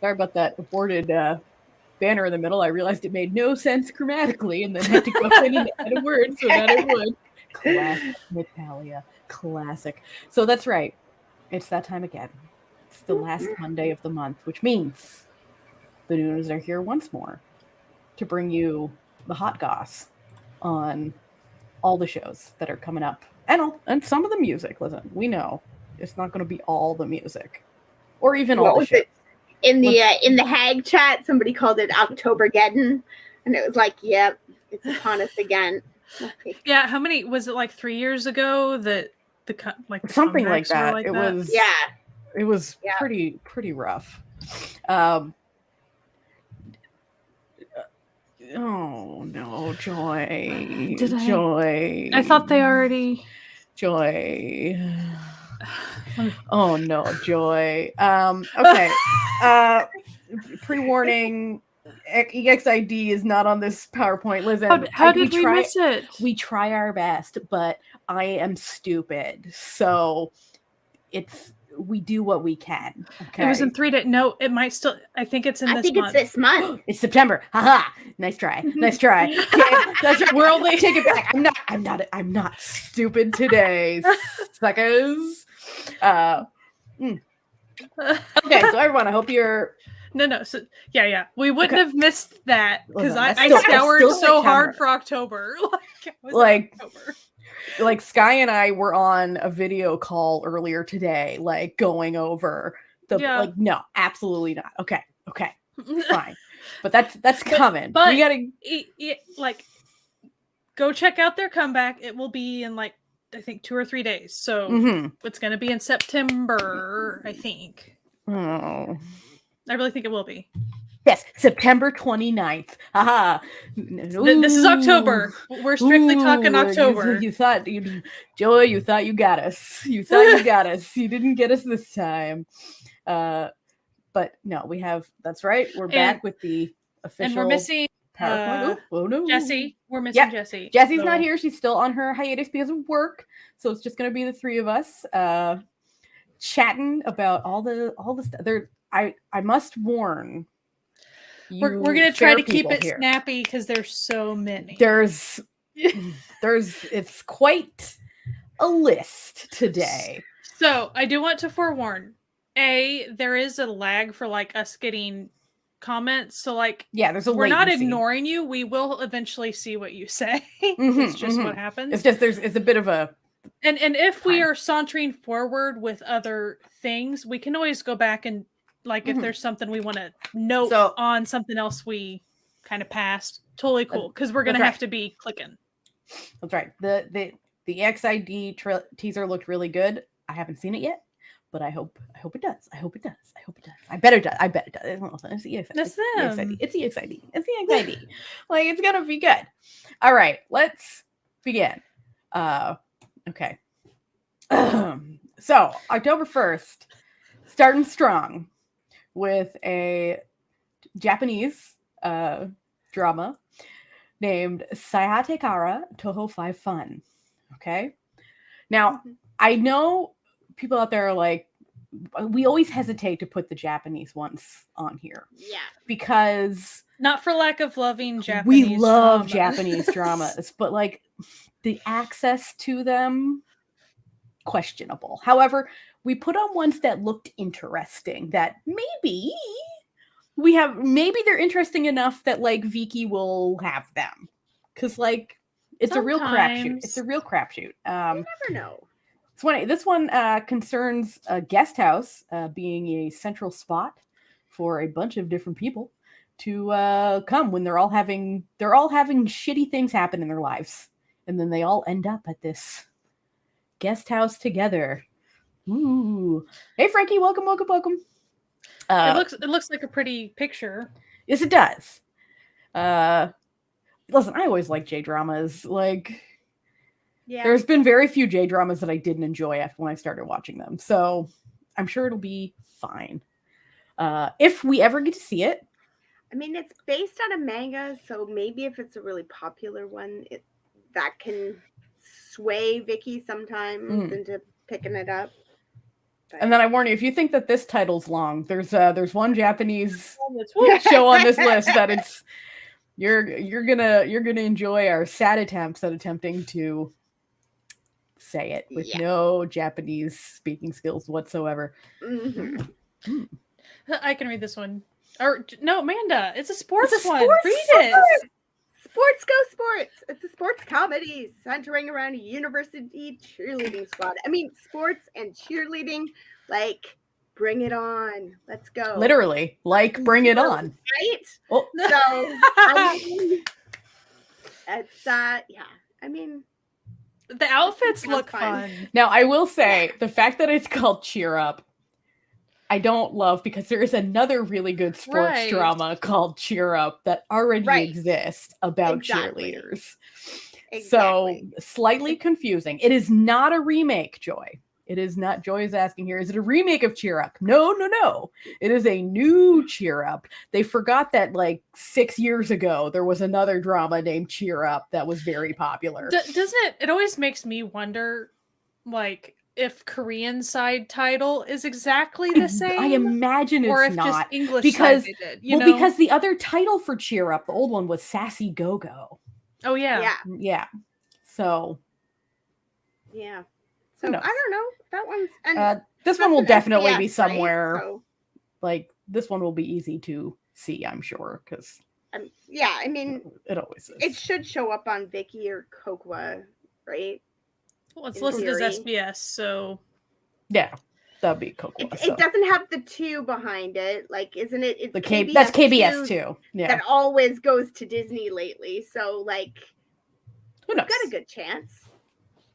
Sorry about that aborted banner in the middle. I realized it made no sense grammatically and then had to go in and add a word so that it would. Classic Natalia. Classic. So that's right. It's that time again. It's the last Monday of the month, which means the Noonas are here once more to bring you the hot goss on all the shows that are coming up and some of the music. Listen, we know it's not going to be all the music or even all What the was shows. it? In the Hag chat, somebody called it Octobergeddon, and it was like, yep, it's upon us again. Yeah, how many was it? Like 3 years ago that the something like that. Like it that? was Yeah. It was pretty rough. Oh no, Joy. Joy. I thought they already. Joy. Oh no, Joy. Okay. Pre-warning. EXID is not on this PowerPoint. Listen, how did we miss it? We try our best, but I am stupid. So we do what we can. Okay. It was in 3 days. No, it might still. I think it's in this month. It's this month. It's September. Haha. Nice try. Nice try. Okay, that's right. We're only take it back. I'm not stupid today, suckers. Okay, so everyone, I hope you're. No. So yeah. We wouldn't have missed that because I scoured so September. hard for October. October. Like Sky and I were on a video call earlier today, like going over the like. No, absolutely not. Okay, fine. But that's coming. But we gotta go check out their comeback. It will be in I think 2 or 3 days. So it's going to be in September, I think. Oh. I really think it will be. Yes, September 29th. Haha. This is October. We're strictly talking October. You thought you got us. You thought you got us. You didn't get us this time. But no, we have. That's right. We're back with the official. And we're missing PowerPoint. Oh no, Jessie. We're missing Jessie. Jessie's not here. She's still on her hiatus because of work. So it's just going to be the three of us chatting about all the stuff. I must warn. We're going to try to keep it snappy because there's so many. There's it's quite a list today. So I do want to forewarn. There is a lag for us getting comments. So there's a we're latency. not ignoring you. We will eventually see what you say. It's just what happens. It's just it's a bit of a and if we are sauntering forward with other things, we can always go back and if there's something we want to note on something else we kind of passed, totally cool because we're gonna have to be clicking. That's right. The XID teaser looked really good. I haven't seen it yet, but I hope it does. I bet it does. It's the XID. It's the XID. It's gonna be good. All right, let's begin. Okay. So October 1st, starting strong with a Japanese drama named Sayatekara Toho 5 Fun. Okay. Now, I know people out there are we always hesitate to put the Japanese ones on here. Yeah. Because not for lack of loving Japanese we love Japanese dramas, but the access to them, questionable. However, we put on ones that looked interesting that maybe they're interesting enough that Viki will have them. Cause it's a real crapshoot. It's a real crapshoot. You never know. This one concerns a guest house being a central spot for a bunch of different people to come when they're all having shitty things happen in their lives, and then they all end up at this guest house together. Ooh! Hey, Frankie, welcome. It looks like a pretty picture. Yes, it does. Listen, I always like J-dramas. There's been very few J-dramas that I didn't enjoy when I started watching them. So I'm sure it'll be fine. If we ever get to see it. I mean, it's based on a manga, so maybe if it's a really popular one, that can sway Vicky sometimes into picking it up. And then I warn you, if you think that this title's long, there's one Japanese show on this list that it's you're gonna enjoy our sad attempts at attempting to say it with no Japanese speaking skills whatsoever. I can read this one. Or no, Amanda, it's a sports one. Sports, read it. Sports go sports. It's a sports comedy centering around a university cheerleading squad. I mean, sports and cheerleading, like, bring it on. Let's go. Literally, like, bring it on. Right? Oh. So, I mean, it's, I mean, the outfits look fun. Now, I will say, the fact that it's called Cheer Up, I don't love, because there is another really good sports drama called Cheer Up that already exists about cheerleaders. So slightly confusing. It is not a remake, Joy. It is not. Joy is asking here, is it a remake of Cheer Up? No. It is a new Cheer Up. They forgot that like 6 years ago, there was another drama named Cheer Up that was very popular. Doesn't it always makes me wonder, like, if Korean side title is exactly the same? I imagine it's or if not. Just English because side did, because the other title for Cheer Up, the old one, was Sassy Go-Go. Oh yeah. So I don't know. That one's and this one will definitely be SBS, somewhere. Right? So, like, this one will be easy to see, I'm sure, because I mean, it always is. It should show up on Viki or Kokwa, right? Well, it's listed as SBS, so yeah, that'd be cool. It doesn't have the 2 behind it, like, isn't it? It's KBS, that's KBS too. Yeah, that always goes to Disney lately. So, like, who knows? Got a good chance.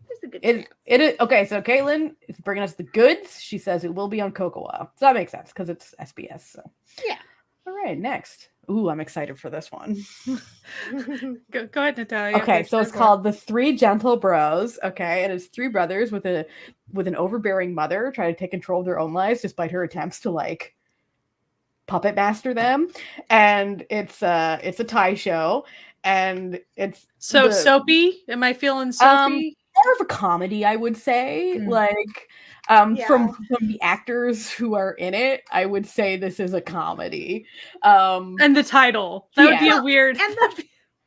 There's a good chance. It is okay. So Caitlin is bringing us the goods. She says it will be on Cocoa, so that makes sense because it's SBS. So yeah. All right, next. Ooh, I'm excited for this one. Go ahead, Natalia. Okay, so it's called The Three Gentle Bros. Okay, and it's 3 brothers with an overbearing mother trying to take control of their own lives despite her attempts to like puppet master them. And it's a Thai show, and it's soapy. Am I feeling soapy? More of a comedy, I would say. Like from the actors who are in it, I would say this is a comedy. And the title, that would be a weird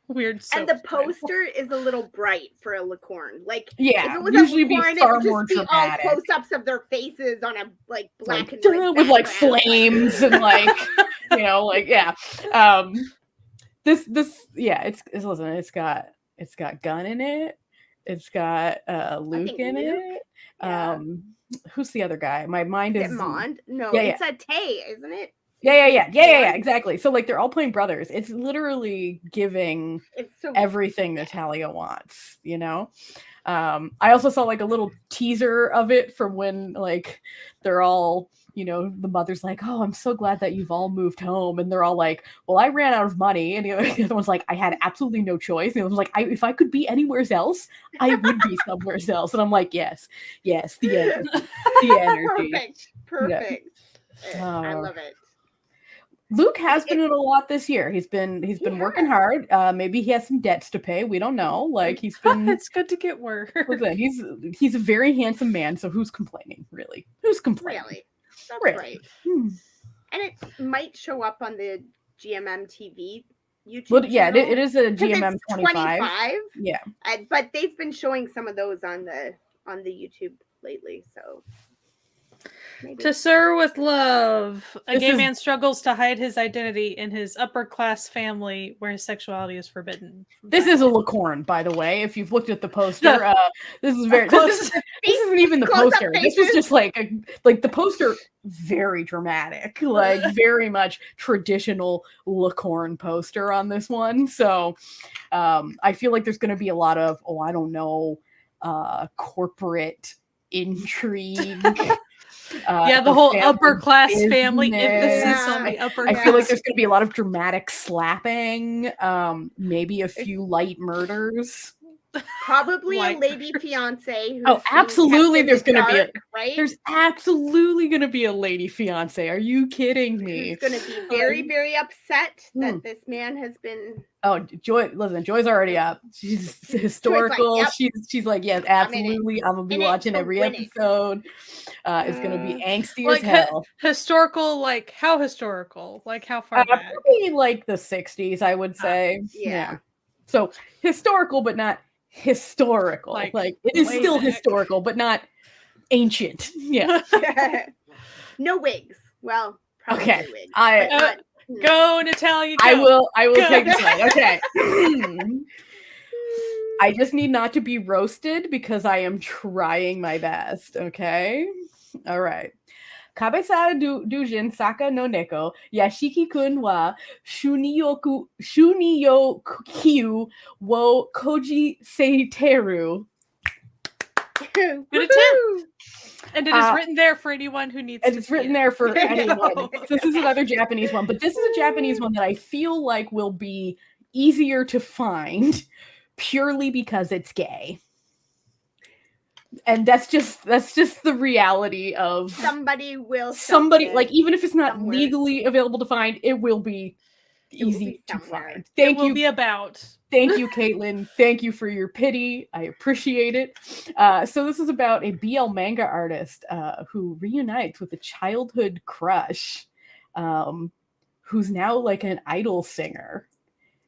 weird. And the poster is a little bright for a licorn. Like, if it was usually a licorn, be far it would more just be dramatic. all close-ups of their faces on a like black and white with like background. flames and like This it's listen, it's got Gunn in it. It's got Luke in it. Yeah. Who's the other guy? My mind is Mond. No, it's a Tay, isn't it? Yeah, exactly. So like they're all playing brothers. It's literally giving everything Natalia wants, you know? I also saw like a little teaser of it from when like they're all, you know, the mother's like, oh, I'm so glad that you've all moved home. And they're all like, well, I ran out of money. And the other one's like, I had absolutely no choice. And the other one's like, if I could be anywhere else, I would be somewhere else. And I'm like, yes, the energy. Perfect. Yeah. I love it. Luke has been in a lot this year. He's been working hard. Maybe he has some debts to pay. We don't know. Like he's been. It's good to get work. Listen, he's a very handsome man. So who's complaining? Really? Who's complaining? Really? That's right. And it might show up on the GMM TV YouTube channel. It is a GMM 25. Yeah. But they've been showing some of those on the YouTube lately. So. Maybe. To Sir with Love. A gay man struggles to hide his identity in his upper class family where his sexuality is forbidden. This is a licorn, by the way. If you've looked at the poster, this is very this isn't even the poster. This is just like the poster, very dramatic, like very much traditional licorn poster on this one. So I feel like there's going to be a lot of corporate intrigue. The whole upper class family emphasis on the upper class. I feel like there's going to be a lot of dramatic slapping, maybe a few light murders. Probably White a lady fiance. Oh, absolutely. There's going to be right. There's absolutely going to be a lady fiance. Are you kidding me? Who's going to be very, very upset that this man has been. Oh, Joy! Listen, Joy's already up. She's historical. Like, yep. She's like, yes, absolutely. I'm gonna be watching every episode. It's gonna be angsty as hell. Historical, like how historical? Like how far back? Probably like the 60s, I would say. Yeah. So historical, but not historical. Like it is still historical, but not ancient. Yeah. No wigs. Well, probably okay. wigs. Go, Natalia. Go. I will take this one. Okay. I just need not to be roasted because I am trying my best. Okay. All right. Kabesa Dujin Saka no Neko Yashiki kun wa Shuniyoku wo Koji Seiteru. Good attempt. And it is written there for anyone who needs and it's written there for anyone. So this is another Japanese one, but this is a Japanese one that I feel like will be easier to find purely because it's gay. And that's just the reality of somebody like, even if it's not legally available to find, it will be easy to find. Thank you. Be about. Thank you, Caitlin. Thank you for your pity. I appreciate it. So this is about a BL manga artist who reunites with a childhood crush, who's now like an idol singer,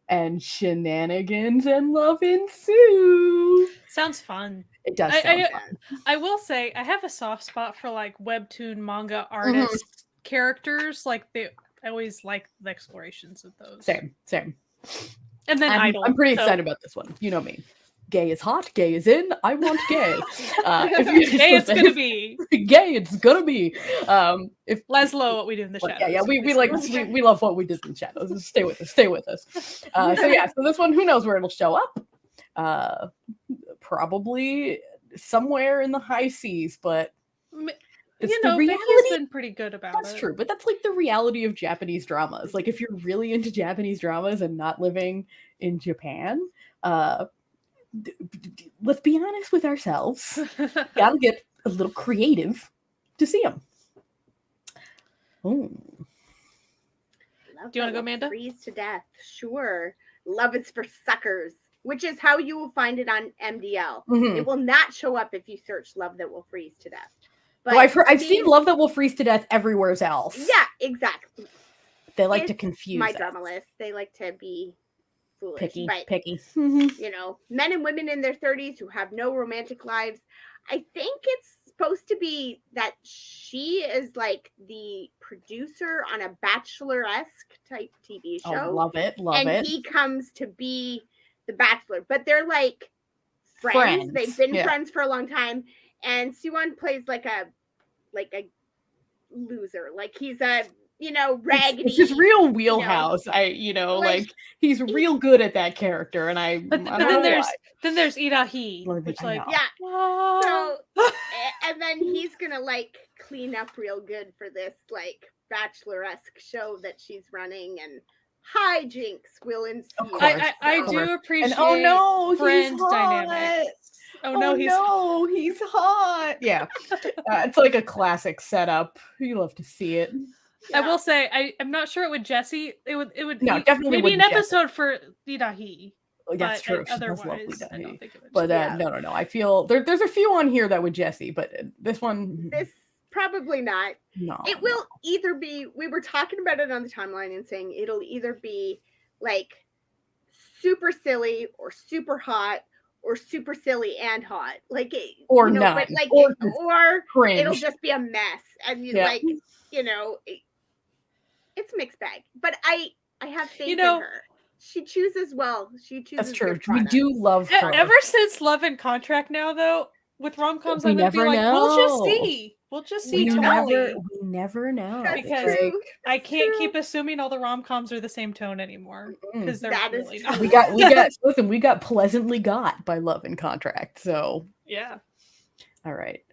and shenanigans and love ensue. Sounds fun. It does sound fun. I will say I have a soft spot for like webtoon manga artist characters. Like I always like the explorations of those. Same. And then I'm pretty excited about this one. You know me. Gay is hot. Gay is in. I want gay. Gay it's gonna be. Gay it's gonna be. If Leslo, what we did in the shadows. Yeah. We love what we did in the shadows. Stay with us. So this one, who knows where it'll show up? Probably somewhere in the high seas, but it's the reality. Vicky's been pretty good about it. That's true, but that's like the reality of Japanese dramas. Like, if you're really into Japanese dramas and not living in Japan, let's be honest with ourselves. Gotta get a little creative to see them. Do you want to go, Amanda? Freeze to death. Sure. Love is for suckers, which is how you will find it on MDL. It will not show up if you search Love That Will Freeze to Death. But I've seen Love That Will Freeze to Death everywhere else. Yeah, exactly. They like to confuse my us. drama list. They like to be foolish. Picky. You know, men and women in their 30s who have no romantic lives. I think it's supposed to be that she is like the producer on a Bachelor-esque type TV show. Oh, love it. And he comes to be the Bachelor. But they're like friends. They've been friends for a long time. And Suwon plays like a loser. Like, he's a, raggedy. It's his real wheelhouse. Like he's real good at that character. And I don't know then there's Irahi, which So, and then he's gonna like clean up real good for this like Bachelor-esque show that she's running, and hijinks will ensue. I do appreciate friend dynamics. He's hot. Yeah. It's like a classic setup. You love to see it. Yeah. I will say I'm not sure it would Jessie. It would definitely maybe an episode for Irahi. That's true. Otherwise, I don't think it would. But no. I feel there's a few on here that would Jessie, but this probably not. No. It will either be, we were talking about it on the timeline and saying it'll either be like super silly or super hot or super silly and hot. Like it, or not. But like or cringe. It'll just be a mess. And it's a mixed bag. But I have faith in her. She chooses well. She chooses. That's true. We do love her. Ever since Love and Contract now, though, with rom-coms, I'm gonna be like, we'll just see. We'll just see. We never know. Because I can't keep assuming all the rom-coms are the same tone anymore, because they're really not. We got Pleasantly Got by Love and Contract. So yeah. All right.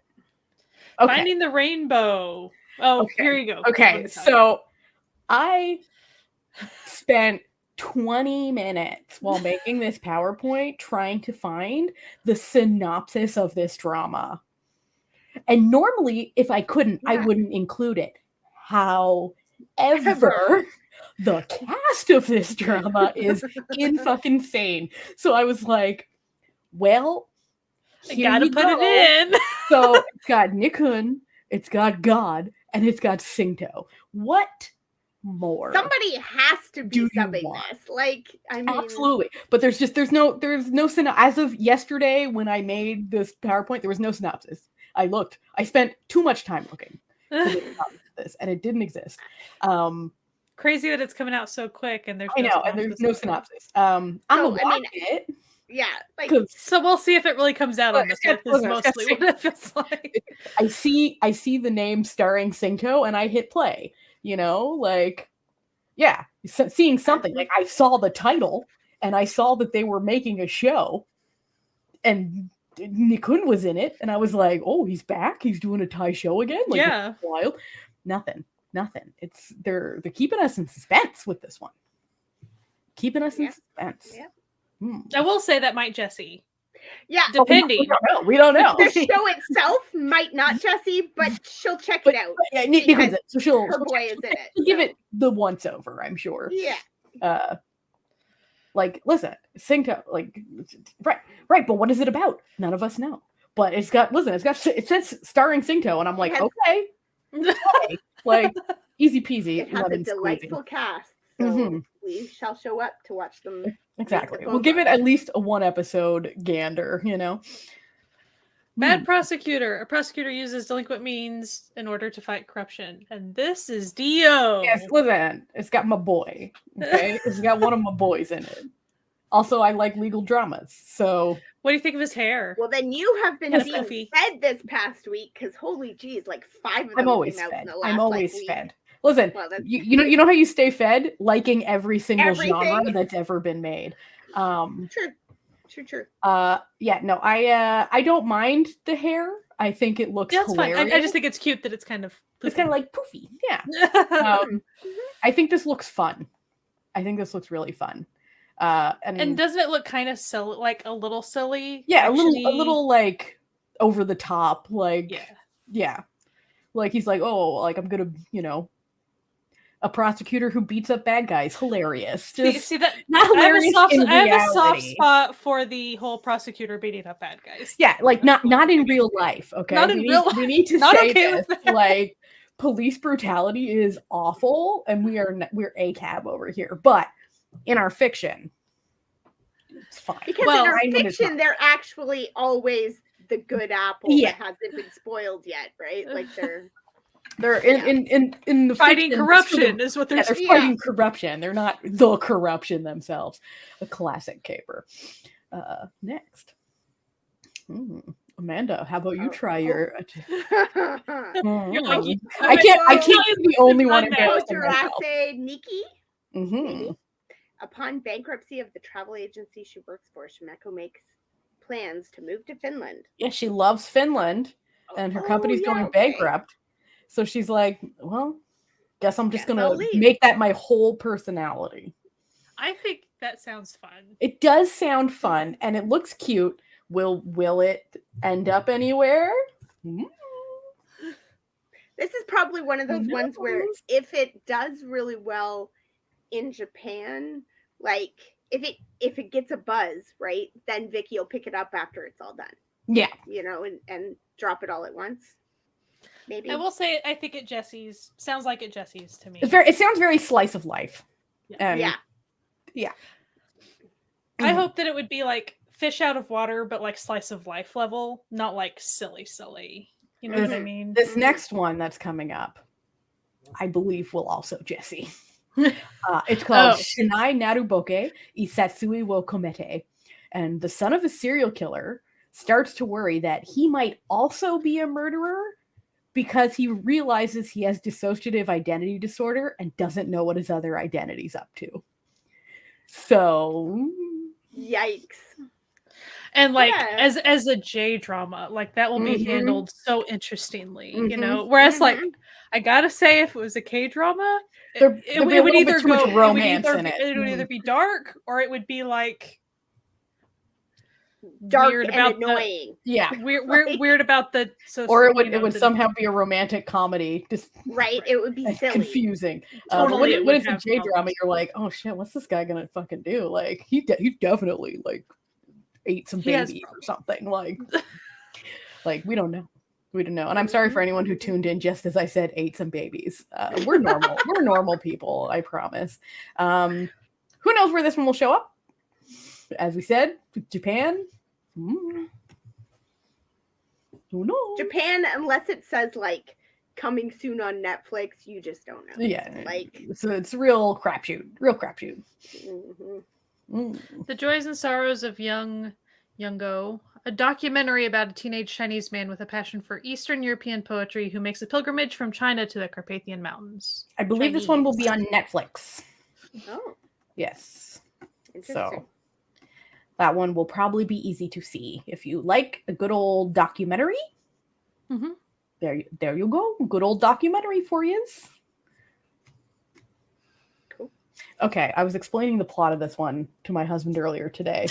Okay. Finding the Rainbow. Oh, okay. Here you go. Okay, so I spent 20 minutes while making this PowerPoint trying to find the synopsis of this drama. And normally, if I couldn't, I wouldn't include it. However, the cast of this drama is fucking insane. So I was like, well, I gotta put it in. So it's got Nikun, it's got God, and it's got Singto. What more? Somebody has to be subbing this. Like, I mean, absolutely. But there's no as of yesterday when I made this PowerPoint, there was no synopsis. I looked. I spent too much time looking for this, and it didn't exist. Crazy that it's coming out so quick, and there's no synopsis. I'm gonna watch it. Yeah, like, so we'll see if it really comes out on this. Is mostly what it feels like. I see the name starring Singto, and I hit play. You know, like, yeah, seeing something. Like, I saw the title, and I saw that they were making a show, and Nikun was in it, and I was like, oh, he's back. He's doing a Thai show again. Like, yeah, wild. Nothing. It's they're keeping us in suspense with this one. Keeping us in suspense. Yeah. I will say that might Jessie. Yeah, depending. We don't know. The show itself might not Jessie, but she'll check it out. Yeah, because so her boy is in it. She'll give it the once over, I'm sure. Yeah. Like, listen, Singto, like, right. But what is it about? None of us know. But it says starring Singto, and I'm like, okay, like, easy peasy. It has a delightful cast, so we shall show up to watch them. Exactly. We'll give it at least a 1 episode gander, you know. Bad prosecutor. A prosecutor uses delinquent means in order to fight corruption. And this is Dio. Yes, listen. It's got my boy. Okay? It's got one of my boys in it. Also, I like legal dramas. So what do you think of his hair? Well, then you have been being fed this past week, because holy geez, like 5 of them I'm always came out fed. in the last, I'm always week. fed. Listen, well, you know how you stay fed? Liking every single genre that's ever been made. True. Yeah, no, I don't mind the hair. I think it looks hilarious. Fine. I just think it's cute that it's kind of poofy. It's kind of like poofy. Yeah. I think this looks fun. I think this looks really fun. And doesn't it look kind of silly, like a little silly? Yeah, a little like over the top, like yeah. Like, he's like, oh, like, I'm gonna, you know, a prosecutor who beats up bad guys. Hilarious. Just see that not hilarious. I have a soft spot for the whole prosecutor beating up bad guys. Yeah, like not in real life. Okay, not in real life. We need to say this. Like, police brutality is awful, and we're ACAB over here. But in our fiction, it's fine. Because in our fiction, they're actually always the good apple that hasn't been spoiled yet, right? Like they're in the fighting corruption is what they're fighting corruption. They're not the corruption themselves. A classic caper. Next, Amanda, how about you try your? I can't be the only one embarrassing myself. Nikki. Upon bankruptcy of the travel agency she works for, Shimeko makes plans to move to Finland. Yeah, she loves Finland, and her company's going bankrupt. So she's like, well, guess I'm just gonna make that my whole personality. I think that sounds fun. It does sound fun, and it looks cute. Will it end up anywhere? This is probably one of those ones where if it does really well in Japan, like if it gets a buzz, right, then Vicky will pick it up after it's all done. Yeah. You know, and drop it all at once. Maybe. I will say I think sounds like it Jesse's to me. It sounds very slice of life. Yeah. I hope that it would be like fish out of water, but like slice of life level, not like silly. You know what I mean? This next one that's coming up, I believe, will also Jesse. It's called Shinai Naruboke Isatsui wo Komete. And the son of a serial killer starts to worry that he might also be a murderer because he realizes he has dissociative identity disorder and doesn't know what his other identity's up to. So, yikes. And like as a J drama, like that will be handled so interestingly, you know. Whereas like I gotta say, if it was a K drama, it would either go romance in it. It would either be dark or it would be like dark and annoying. Weird about the or it would somehow be a romantic comedy. Just it would be silly, confusing. Totally, when it's a J drama, you're like, oh shit, what's this guy gonna fucking do? Like he definitely like ate some babies or something. Like we don't know. We don't know. And I'm sorry for anyone who tuned in just as I said ate some babies. We're normal. We're normal people, I promise. Who knows where this one will show up? As we said, Japan. Who knows? Japan, unless it says like coming soon on Netflix, you just don't know. Yeah, like so it's real crapshoot. The Joys and Sorrows of Youngo, a documentary about a teenage Chinese man with a passion for Eastern European poetry who makes a pilgrimage from China to the Carpathian Mountains. I believe this one will be on Netflix. Oh, yes. interesting. So that one will probably be easy to see if you like a good old documentary. There you go, good old documentary for you. Cool. Okay, I was explaining the plot of this one to my husband earlier today.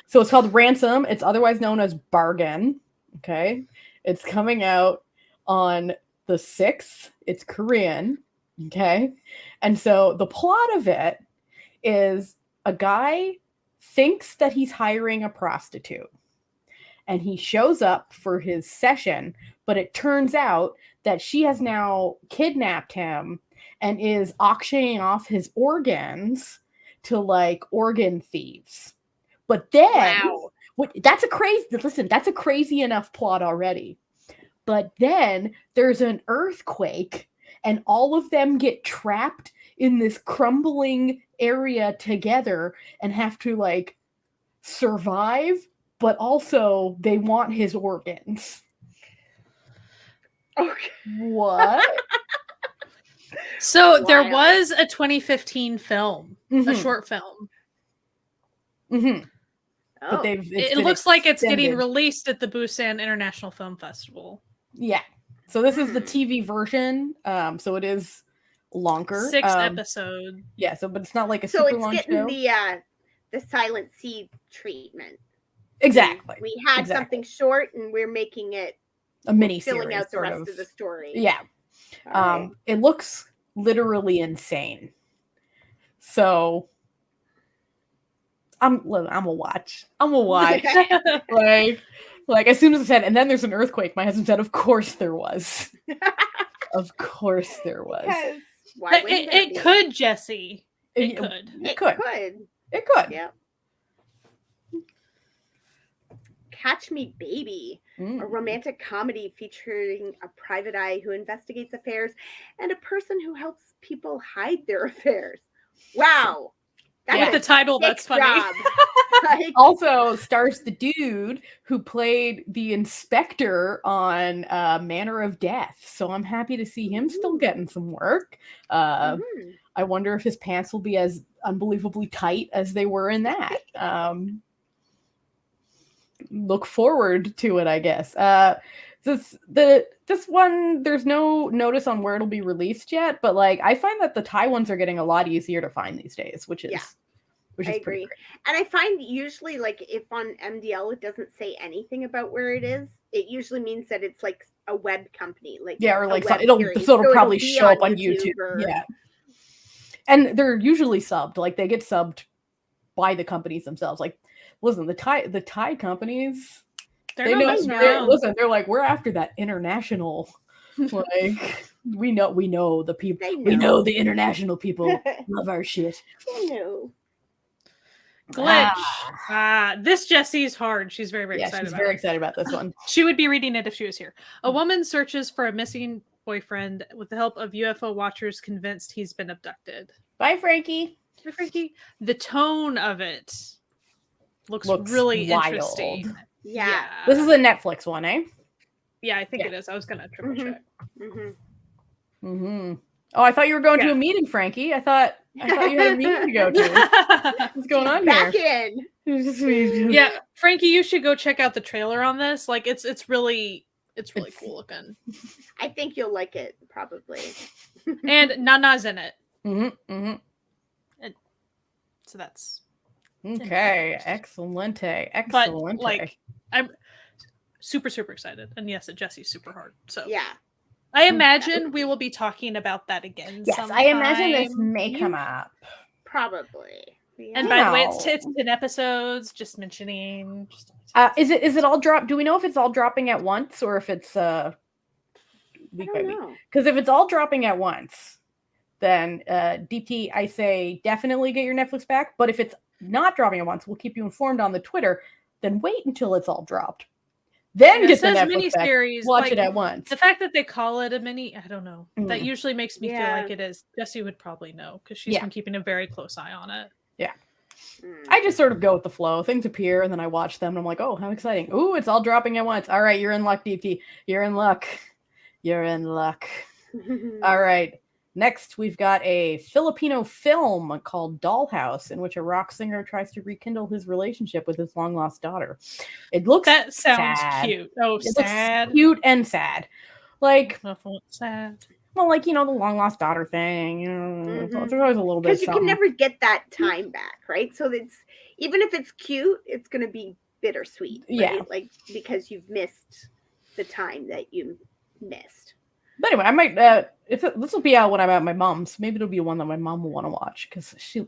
So it's called Ransom. It's otherwise known as Bargain. Okay, it's coming out on the 6th. It's Korean. Okay, and so the plot of it is a guy thinks that he's hiring a prostitute and he shows up for his session, but it turns out that she has now kidnapped him and is auctioning off his organs to like organ thieves. But then that's a crazy enough plot already. But then there's an earthquake and all of them get trapped in this crumbling area together and have to like survive, but also they want his organs. Okay. What? So there was a 2015 film, a short film. But it looks like it's getting released at the Busan International Film Festival. Yeah. So this is the TV version. So it is longer. 6 episodes. Yeah, but it's not like a super long show. So it's getting the Silent C treatment. Exactly. We had something short and we're making it a mini filling series, out the rest of the story. Yeah. It looks literally insane. So I'm gonna watch. like as soon as I said, and then there's an earthquake, my husband said, of course there was. Of course there was. Why it could, Jesse. It could. It could. Yeah. Catch Me Baby, a romantic comedy featuring a private eye who investigates affairs and a person who helps people hide their affairs. Wow. With the title, that's funny. Also stars the dude who played the inspector on Manor of Death. So I'm happy to see him still getting some work. I wonder if his pants will be as unbelievably tight as they were in that. Look forward to it, I guess. This one, there's no notice on where it'll be released yet, but like I find that the Thai ones are getting a lot easier to find these days, which is I agree. And I find usually like if on MDL it doesn't say anything about where it is, it usually means that it's like a web company, like or like it'll probably show up on YouTube. Yeah, and they're usually subbed, like they get subbed by the companies themselves. Like, listen, the Thai companies. They're like, we're after that international, like we know the people, we know the international people love our shit. I know. Glitch. This Jessie's hard. She's very, very excited. She's very excited about this one. She would be reading it if she was here. A woman searches for a missing boyfriend with the help of UFO watchers convinced he's been abducted. Bye, Frankie. Bye, Frankie. The tone of it looks really wild. Interesting. Yeah. This is a Netflix one, eh? Yeah, I think it is. I was gonna triple check. Oh, I thought you were going to a meeting, Frankie. I thought you had a meeting to go to. What's going on back here? in. Yeah, Frankie, you should go check out the trailer on this. Like, it's really cool looking. I think you'll like it, probably. And Nuna's in it. Mm-hmm. And so that's okay. Excellent. But like, I'm super excited, and yes, Jesse's super hard. So yeah. I imagine we will be talking about that again. Yes, sometime. I imagine this may come up. Probably. Yeah. And by the way, it's 10 episodes. Just mentioning. Is it all drop? Do we know if it's all dropping at once or if it's week by week? Because if it's all dropping at once, then DT, I say definitely get your Netflix back. But if it's not dropping at once, we'll keep you informed on the Twitter. Then wait until it's all dropped. Then get the Netflix back. Watch it at once. The fact that they call it a mini, I don't know. That usually makes me feel like it is. Jessie would probably know because she's been keeping a very close eye on it. Yeah. I just sort of go with the flow. Things appear and then I watch them and I'm like, oh, how exciting. Ooh, it's all dropping at once. All right, you're in luck, DT. You're in luck. All right. Next, we've got a Filipino film called Dollhouse, in which a rock singer tries to rekindle his relationship with his long-lost daughter. It looks That sounds sad. cute. Oh, it sad. Looks cute and sad. Like, sad. Well, like, the long-lost daughter thing. There's always a little bit of because you can never get that time back, right? So it's even if it's cute, it's going to be bittersweet, right? Yeah. Like, because you've missed the time that you missed. But anyway, I might. This will be out when I'm at my mom's. Maybe it'll be one that my mom will want to watch because she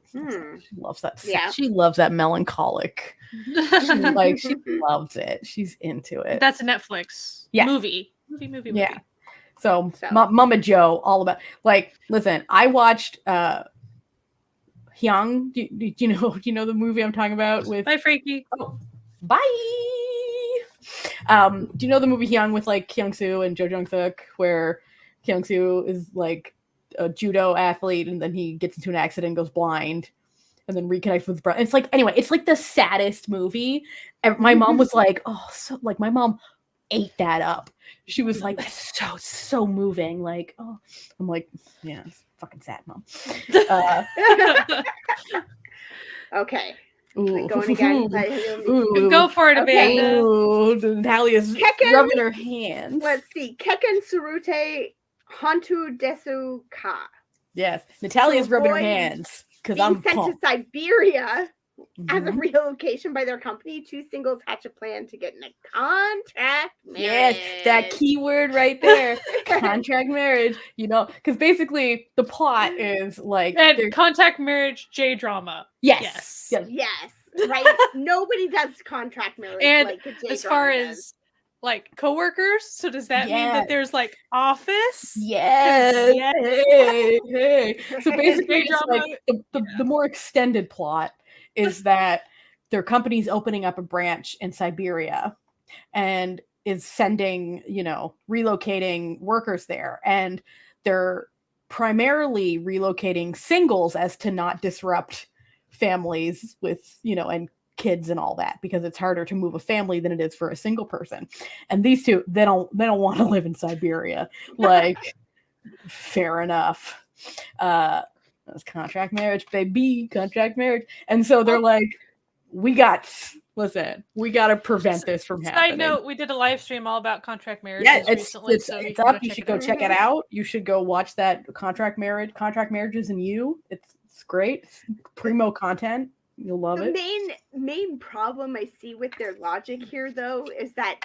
loves that. Yeah. She loves that melancholic. She loves it. She's into it. That's a Netflix movie. Yeah. So. Mama Joe, all about listen. I watched Hyung. Do you know the movie I'm talking about with? Bye, Frankie. Oh, bye. Do you know the movie Hyung with Kyung Soo and Jo Jung Suk, where Kyung Soo is a judo athlete and then he gets into an accident and goes blind and then reconnects with his brother. It's it's the saddest movie. My mom was my mom ate that up. She was like, that's so moving. I'm like, yeah, it's fucking sad, Mom. Okay. Ooh. Going again. Go for it, Amanda. Ooh, Natalia's rubbing her hands. Let's see. Keken Surute Hantu Desu Ka. Yes, Natalia's rubbing her hands because I'm sent to Siberia as a relocation by their company. Two singles hatch a plan to get in a contract marriage. Yes, that keyword right there, contract marriage. Because basically the plot is contract marriage J-drama. Yes. Right. Nobody does contract marriage and like a J-drama as far does. as coworkers, so does that mean that there's office? Yes. Hey. So basically the more extended plot is that their company's opening up a branch in Siberia and is sending, relocating workers there. And they're primarily relocating singles as to not disrupt families with, and kids and all that, because it's harder to move a family than it is for a single person. And these two, they don't want to live in Siberia. Fair enough. That's contract marriage, baby, contract marriage. And so they're we got to prevent this from happening. Side note, we did a live stream all about contract marriage recently. It's up. You should go check it out. You should go watch that contract marriages and you. It's great. It's primo content. You'll love it. The main problem I see with their logic here, though, is that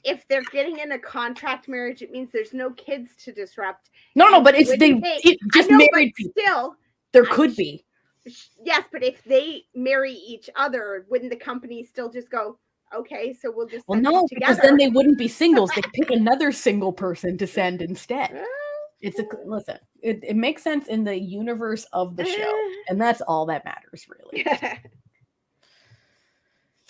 if they're getting in a contract marriage, it means there's no kids to disrupt. No, but it's just married people. Still, there could be. Yes, but if they marry each other, wouldn't the company still just go, okay, so we'll just send them together? Because then they wouldn't be singles. They pick another single person to send instead. It makes sense in the universe of the show, and that's all that matters, really.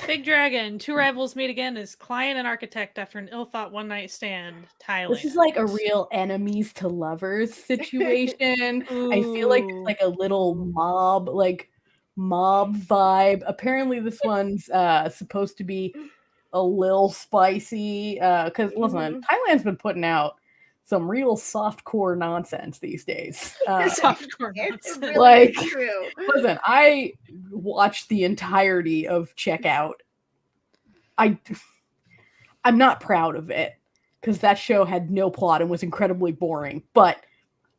Big Dragon. Two rivals meet again as client and architect after an ill-thought one-night stand. Thailand. This is a real enemies to lovers situation. I feel like it's a little mob vibe. Apparently, this one's supposed to be a little spicy. Because listen, Thailand's been putting out some real softcore nonsense these days. Softcore It's nonsense. really true. Listen, I watched the entirety of Checkout. I'm not proud of it because that show had no plot and was incredibly boring, but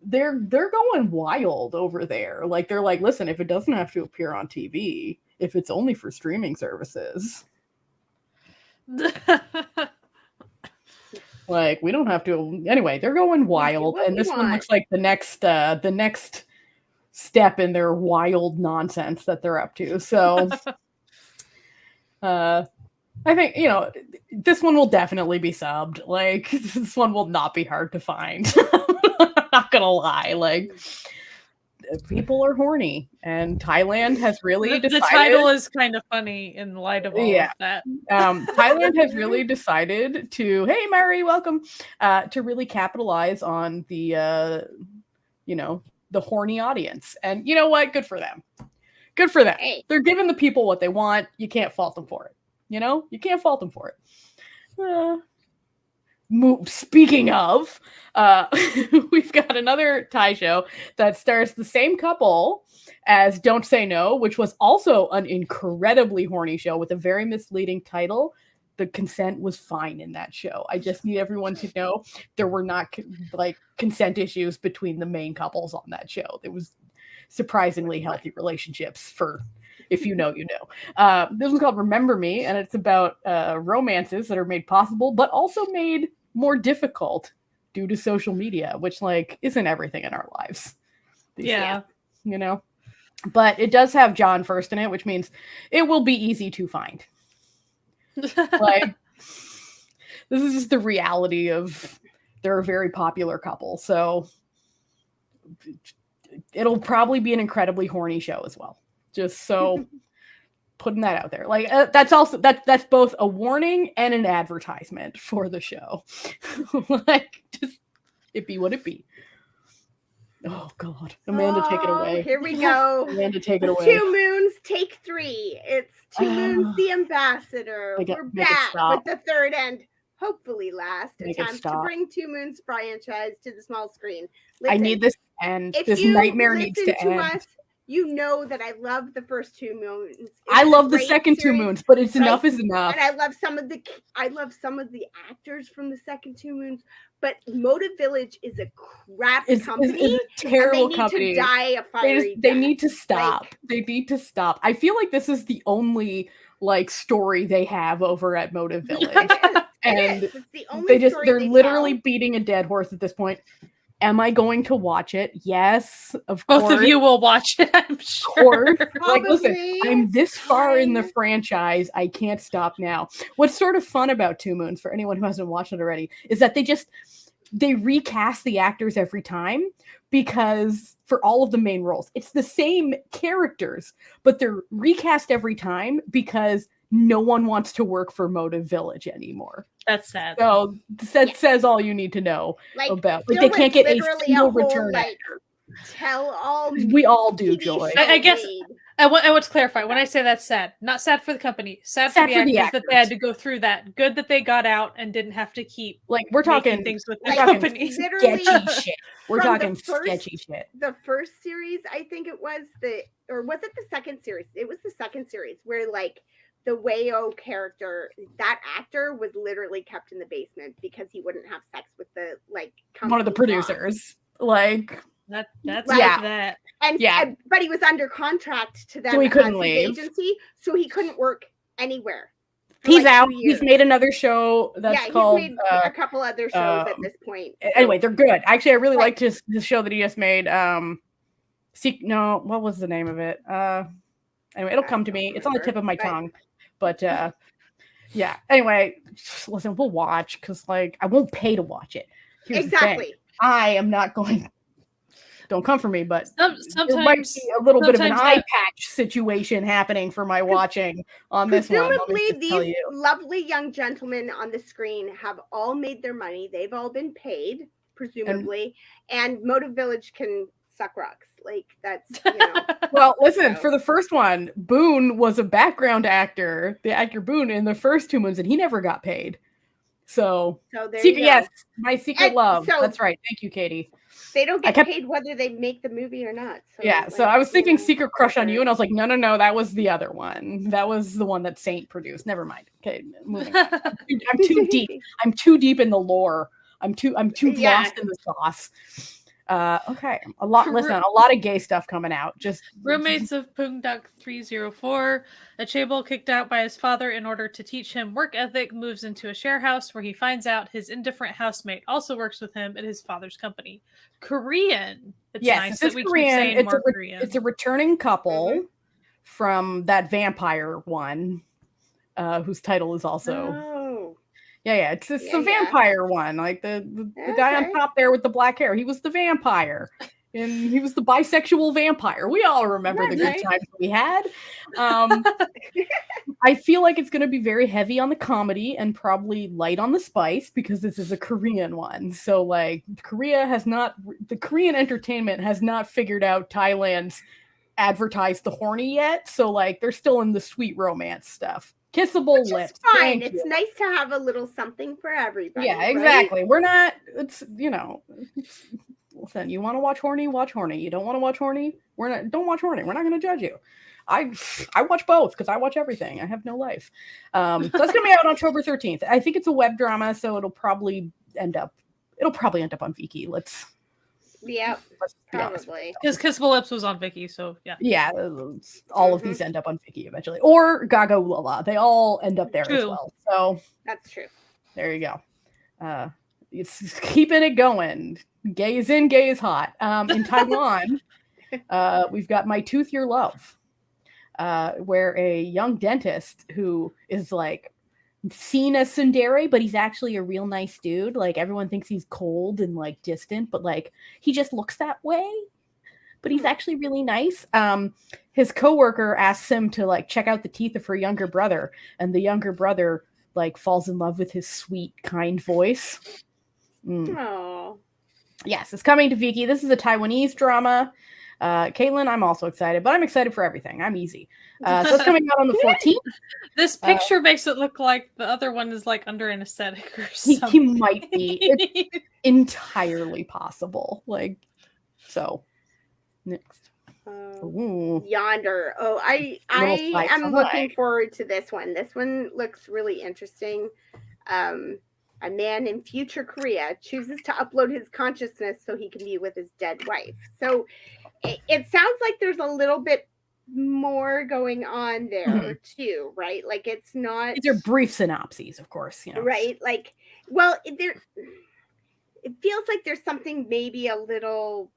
they're going wild over there. Like, they're like, listen, if it doesn't have to appear on TV, if it's only for streaming services, like, we don't have to. Anyway, they're going wild, and this one looks like the next step in their wild nonsense that they're up to. So, I think, this one will definitely be subbed. Like, this one will not be hard to find. I'm not gonna lie. Like, people are horny, and Thailand has really decided. The title is kind of funny in light of all of that. Thailand has really decided to, hey, Mary, welcome, to really capitalize on the, the horny audience. And you know what? Good for them. Good for them. Hey. They're giving the people what they want. You can't fault them for it. You can't fault them for it. Speaking of, we've got another Thai show that stars the same couple as Don't Say No, which was also an incredibly horny show with a very misleading title. The consent was fine in that show. I just need everyone to know there were not consent issues between the main couples on that show. There was surprisingly healthy relationships for, if you know, you know. This one's called Remember Me, and it's about romances that are made possible, but also made more difficult due to social media, which isn't everything in our lives. Yeah. But it does have John first in it, which means it will be easy to find. This is just the reality of they're a very popular couple, so it'll probably be an incredibly horny show as well. Just so putting that out there. That's both a warning and an advertisement for the show. Just it be what it be. Oh God, Amanda, take it away. Here we go. Amanda, take it away. 2 Moons, take 3. It's 2 Moons, the ambassador. We're back with the third and hopefully last attempt to bring 2 Moons franchise to the small screen. Listen, I need this to end. This nightmare needs to end. Us, you know that I love the first 2 Moons. I love the second series, 2 Moons, but it's enough is enough. And I love some of the actors from the second 2 Moons. But Motive Village is a crap company. It's a terrible company. They need to die a fiery They need to stop. They need to stop. I feel like this is the only story they have over at Motive Village. And it's the only they're literally beating a dead horse at this point. Am I going to watch it? Yes, of course. Both of you will watch it, I'm sure. Listen, I'm this far in the franchise. I can't stop now. What's sort of fun about 2 Moons, for anyone who hasn't watched it already, is that they recast the actors every time, because for all of the main roles, it's the same characters, but they're recast every time because no one wants to work for Motive Village anymore. That's sad. So that says all you need to know about. They can't get a single return actor. Tell all. We all do, Joy. I guess I want to clarify. When I say that's sad, not sad for the company, sad for the actors that they had to go through that. Good that they got out and didn't have to keep we're talking things with the company. Sketchy shit. We're talking sketchy shit. The first series, I think it was or was it the second series? It was the second series where the Wayo character, that actor was literally kept in the basement because he wouldn't have sex with the one of the producers. That's that. And but he was under contract to them, so he couldn't leave agency, so he couldn't work anywhere. He's out. He's made another show that's called. He's made a couple other shows at this point. Anyway, they're good. Actually, I really liked his show that he just made. What was the name of it? Anyway, it'll come to me. It's on the tip of my tongue. But anyway, listen, we'll watch because I won't pay to watch it. Here's exactly. I am not going. Don't come for me, but sometimes there might be a little bit of an eye patch situation happening for my watching on this one. Presumably, these lovely young gentlemen on the screen have all made their money. They've all been paid, presumably, and Motive Village can suck rocks. That's well, listen, for the first one, Boone was a background actor, the actor Boone in the first 2 Moons, and he never got paid. So there secret, you go. yes, my secret And love. so That's right. Thank you, Katie. They don't get paid whether they make the movie or not. So yeah, so I was thinking Secret Crush on You, and I was like, no, that was the other one. That was the one that Saint produced. Never mind. Okay, moving on. I'm too deep. I'm too deep in the lore. I'm too lost in the sauce. Okay, a lot of gay stuff coming out. Just roommates of Pung Duck 304. A chaebol kicked out by his father in order to teach him work ethic moves into a share house where he finds out his indifferent housemate also works with him at his father's company. Korean. It's nice that we keep saying more Korean. It's a returning couple from that vampire one, whose title is also it's the vampire one, like the guy on top there with the black hair. He was the vampire, and he was the bisexual vampire. We all remember the good times we had. I feel like it's going to be very heavy on the comedy and probably light on the spice because this is a Korean one. So like the Korean entertainment has not figured out Thailand's advertise the horny yet. So like they're still in the sweet romance stuff. Kissable lips. Fine. It's nice to have a little something for everybody. Yeah, exactly. Right? We're not, listen, you want to watch horny? Watch horny. You don't want to watch horny? Don't watch horny. We're not going to judge you. I watch both because I watch everything. I have no life. So that's coming out on October 13th. I think it's a web drama, so it'll probably end up on Viki. Let's probably. Because Kissable Lips was on Viki, so yeah. Yeah, all of these end up on Viki eventually. Or Gaga Lala. They all end up there as well. So that's true. There you go. It's keeping it going. Gay is in, gay is hot. In Taiwan, we've got My Tooth, Your Love, where a young dentist who is like seen as tsundere, but he's actually a real nice dude. Like everyone thinks he's cold and like distant, but like he just looks that way. But he's actually really nice. His coworker asks him to like check out the teeth of her younger brother, and the younger brother like falls in love with his sweet, kind voice. Oh, yes, it's coming to Viki. This is a Taiwanese drama. Caitlin, I'm also excited, but I'm excited for everything. I'm easy. So it's coming out on the 14th. This picture makes it look like the other one is like under anesthetic or something. He might be. It's entirely possible. Like, so next. Yonder. Oh, I am looking forward to this one. This one looks really interesting. A man in future Korea chooses to upload his consciousness so he can be with his dead wife. So it sounds like there's a little bit more going on there too, right? Like it's not. These are brief synopses, of course, right? Like, well, it feels like there's something maybe a little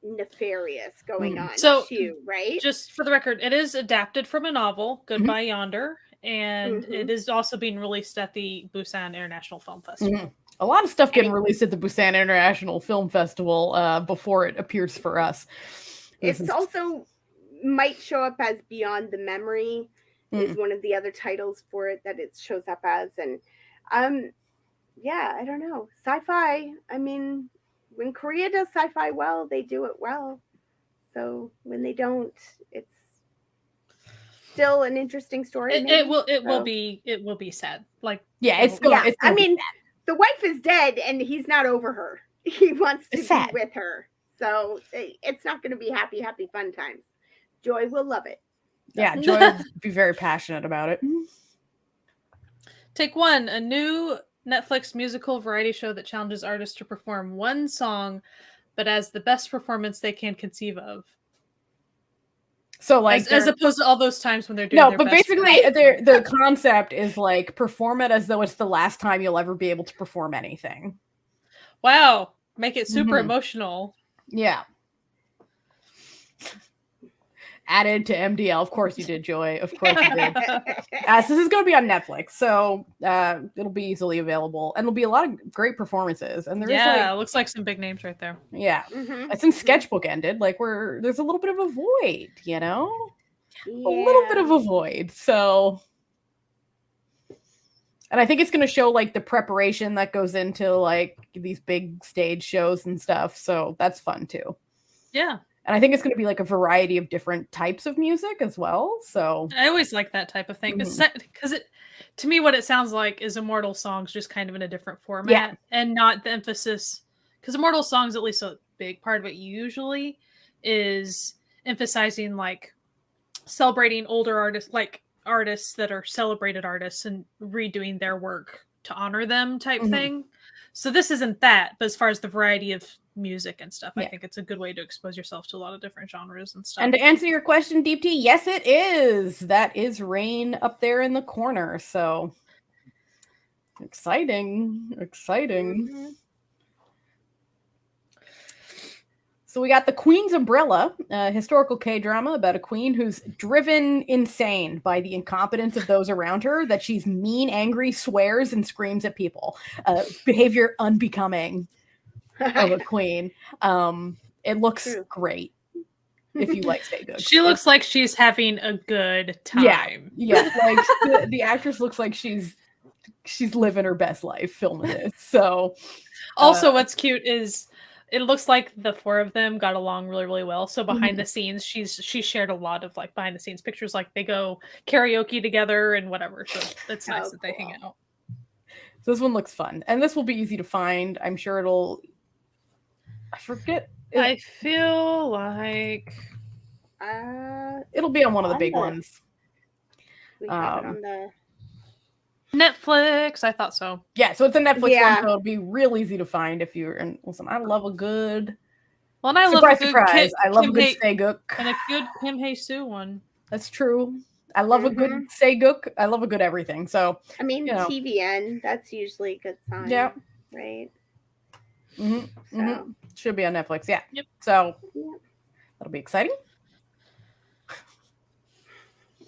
nefarious going on too, right? Just for the record, it is adapted from a novel, Goodbye Yonder, and it is also being released at the Busan International Film Festival. A lot of stuff getting released at the Busan International Film Festival before it appears for us. It's also might show up as Beyond the Memory is one of the other titles for it that it shows up as. And I don't know. Sci-fi, I mean, when Korea does sci-fi well, they do it well. So when they don't, it's still an interesting story. It will be sad. Like I mean, the wife is dead and he's not over her. He wants to be with her. So it's not going to be happy, fun times. Joy will love it. Yeah, Joy will be very passionate about it. Take One, a new Netflix musical variety show that challenges artists to perform one song, but as the best performance they can conceive of. So, like, as opposed to all those times when they're doing their best. Basically, the concept is like perform it as though it's the last time you'll ever be able to perform anything. Wow, make it super emotional. Yeah. Added to MDL. Of course you did, Joy. Of course you did. So this is going to be on Netflix, so it'll be easily available, and there'll be a lot of great performances. And it looks like some big names right there. Yeah, it's in Sketchbook ended. Like there's a little bit of a void, a little bit of a void. So, and I think it's going to show like the preparation that goes into like these big stage shows and stuff. So that's fun too. Yeah. And I think it's going to be like a variety of different types of music as well. So I always like that type of thing because to me, what it sounds like is Immortal Songs, just kind of in a different format, and not the emphasis. Because Immortal Songs, at least a big part of it usually, is emphasizing like celebrating older artists, like artists that are celebrated artists, and redoing their work to honor them type thing. So this isn't that, but as far as the variety of music and stuff, I think it's a good way to expose yourself to a lot of different genres and stuff. And to answer your question, Deep T, yes, it is. That is Rain up there in the corner. So exciting. So we got The Queen's Umbrella, a historical K-drama about a queen who's driven insane by the incompetence of those around her, that she's mean, angry, swears, and screams at people. Behavior unbecoming of a queen. It looks great if you like Stay Good. She looks like she's having a good time. Yeah. Like the actress looks like she's living her best life filming this. So also what's cute is it looks like the four of them got along really, really well. So behind the scenes, she shared a lot of like behind the scenes pictures, like they go karaoke together and whatever. So it's nice that they hang out. So this one looks fun, and this will be easy to find. I'm sure I forget. I feel like it'll be on one of the big ones. We have it on the Netflix. I thought so. Yeah, so it's a Netflix one, so it'll be real easy to find if you're in. Listen, I love a good. Well, and I surprise, love surprise. I love a good Stay Gook. And a good Kim Hae Soo one. That's true. I love a good Stay Gook. I love a good everything. So I mean, TVN. That's usually a good sign. Yeah. Right. So. Should be on Netflix. Yeah. Yep. So that'll be exciting.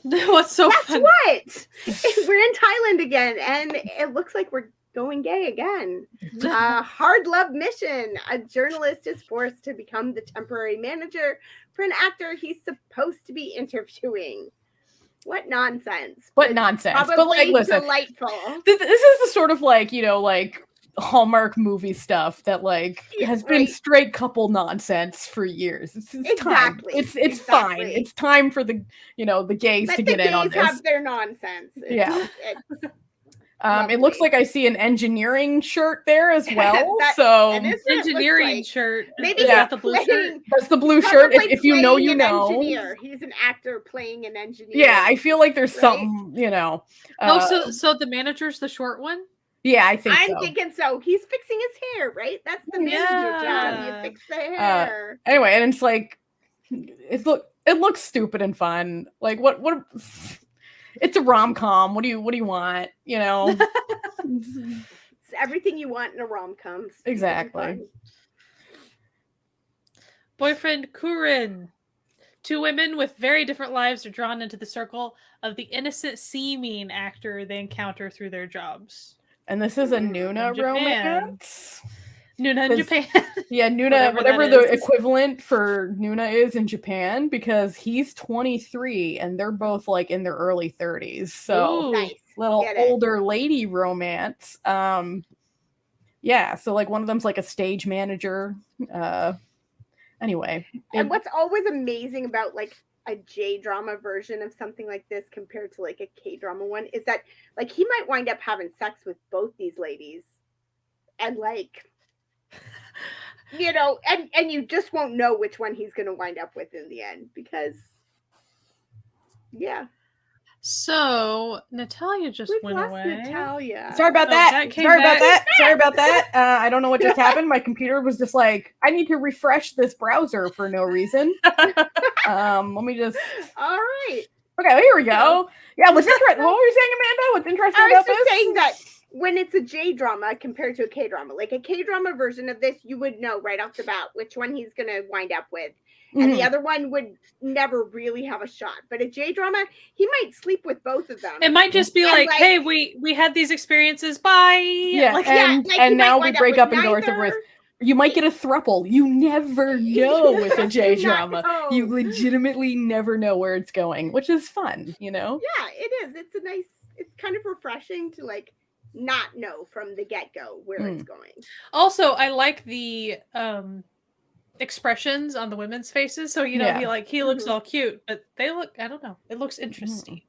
What's so fun? What? We're in Thailand again, and it looks like we're going gay again. Hard Love Mission. A journalist is forced to become the temporary manager for an actor he's supposed to be interviewing. What nonsense. What nonsense. Probably but like, listen, delightful. This is the sort of like, like Hallmark movie stuff that like has been straight couple nonsense for years. It's time. It's fine. It's time for the the gays to get in on this. The gays have their nonsense. It looks like I see an engineering shirt there as well. So engineering shirt. Maybe that's the blue shirt. That's the blue shirt. If you know, you know. Engineer. He's an actor playing an engineer. Yeah, I feel like there's something, so the manager's the short one? Yeah, I'm thinking so. He's fixing his hair, right? That's the manager job. You fix the hair. Anyway, and it's like it looks stupid and fun. Like what it's a rom-com. What do you want? It's everything you want in a rom-com. Exactly. Boyfriend Kurin. Two women with very different lives are drawn into the circle of the innocent seeming actor they encounter through their jobs. And this is a Nuna Romance. Nuna in Japan. Yeah, Nuna, whatever the equivalent for Nuna is in Japan, because he's 23 and they're both like in their early 30s. So little older lady romance. Yeah, so like one of them's like a stage manager. Anyway. And what's always amazing about like a J-drama version of something like this compared to like a K-drama one is that like he might wind up having sex with both these ladies and like and you just won't know which one he's going to wind up with in the end because So Natalia just went away. Natalia. Sorry about that. Sorry about that. I don't know what just happened. My computer was just like, I need to refresh this browser for no reason. Let me just. All right. Okay, well, here we go. Yeah, what's interesting? What were you saying, Amanda? What's interesting about this? I was just saying that when it's a J drama compared to a K drama, like a K drama version of this, you would know right off the bat which one he's going to wind up with. And the other one would never really have a shot. But a J drama, he might sleep with both of them. It might just be like, hey, we had these experiences. Bye. Yeah, and now we break up and go with. You might get a thruple. You never know with a J drama. You legitimately never know where it's going, which is fun, Yeah, it is. It's kind of refreshing to like not know from the get-go where it's going. Also, I like the expressions on the women's faces. So, you know, he looks all cute, but they look, I don't know. It looks interesting.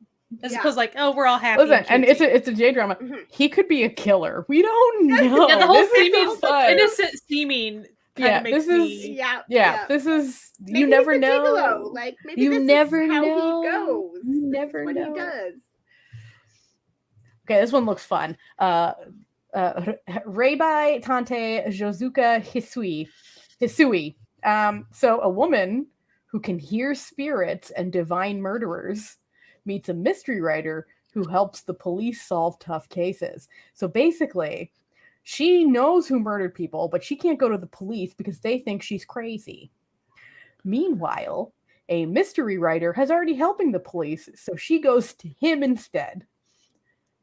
As opposed like, oh, we're all happy. Listen, and it's a J drama. He could be a killer. We don't know. Yeah, the whole innocent seeming kind of makes me. This is maybe you never he's a know. Gigolo. Like maybe You this never is how know. he goes. You never what know. he does. Okay, this one looks fun. Reibai Tante Jozuka Hisui. So a woman who can hear spirits and divine murderers meets a mystery writer who helps the police solve tough cases. So basically, she knows who murdered people, but she can't go to the police because they think she's crazy. Meanwhile, a mystery writer has already helping the police, so she goes to him instead.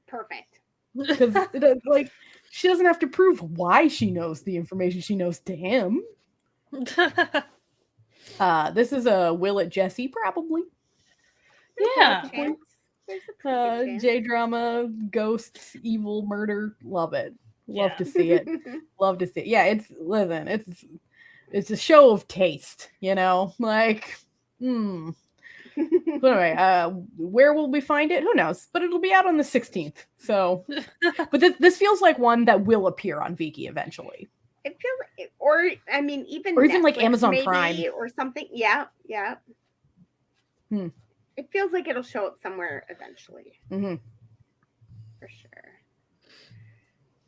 Perfect. Because like she doesn't have to prove why she knows the information she knows to him. This is a Will It Jesse, probably. Yeah. J-drama, ghosts, evil, murder. Love it. Love to see it. Love to see it. Yeah, it's a show of taste, you know? Like, But anyway, where will we find it? Who knows? But it'll be out on the 16th. So, but this feels like one that will appear on Viki eventually. It feels, or I mean, even Netflix, like Amazon maybe, Prime or something. Yeah. It feels like it'll show up somewhere eventually. For sure.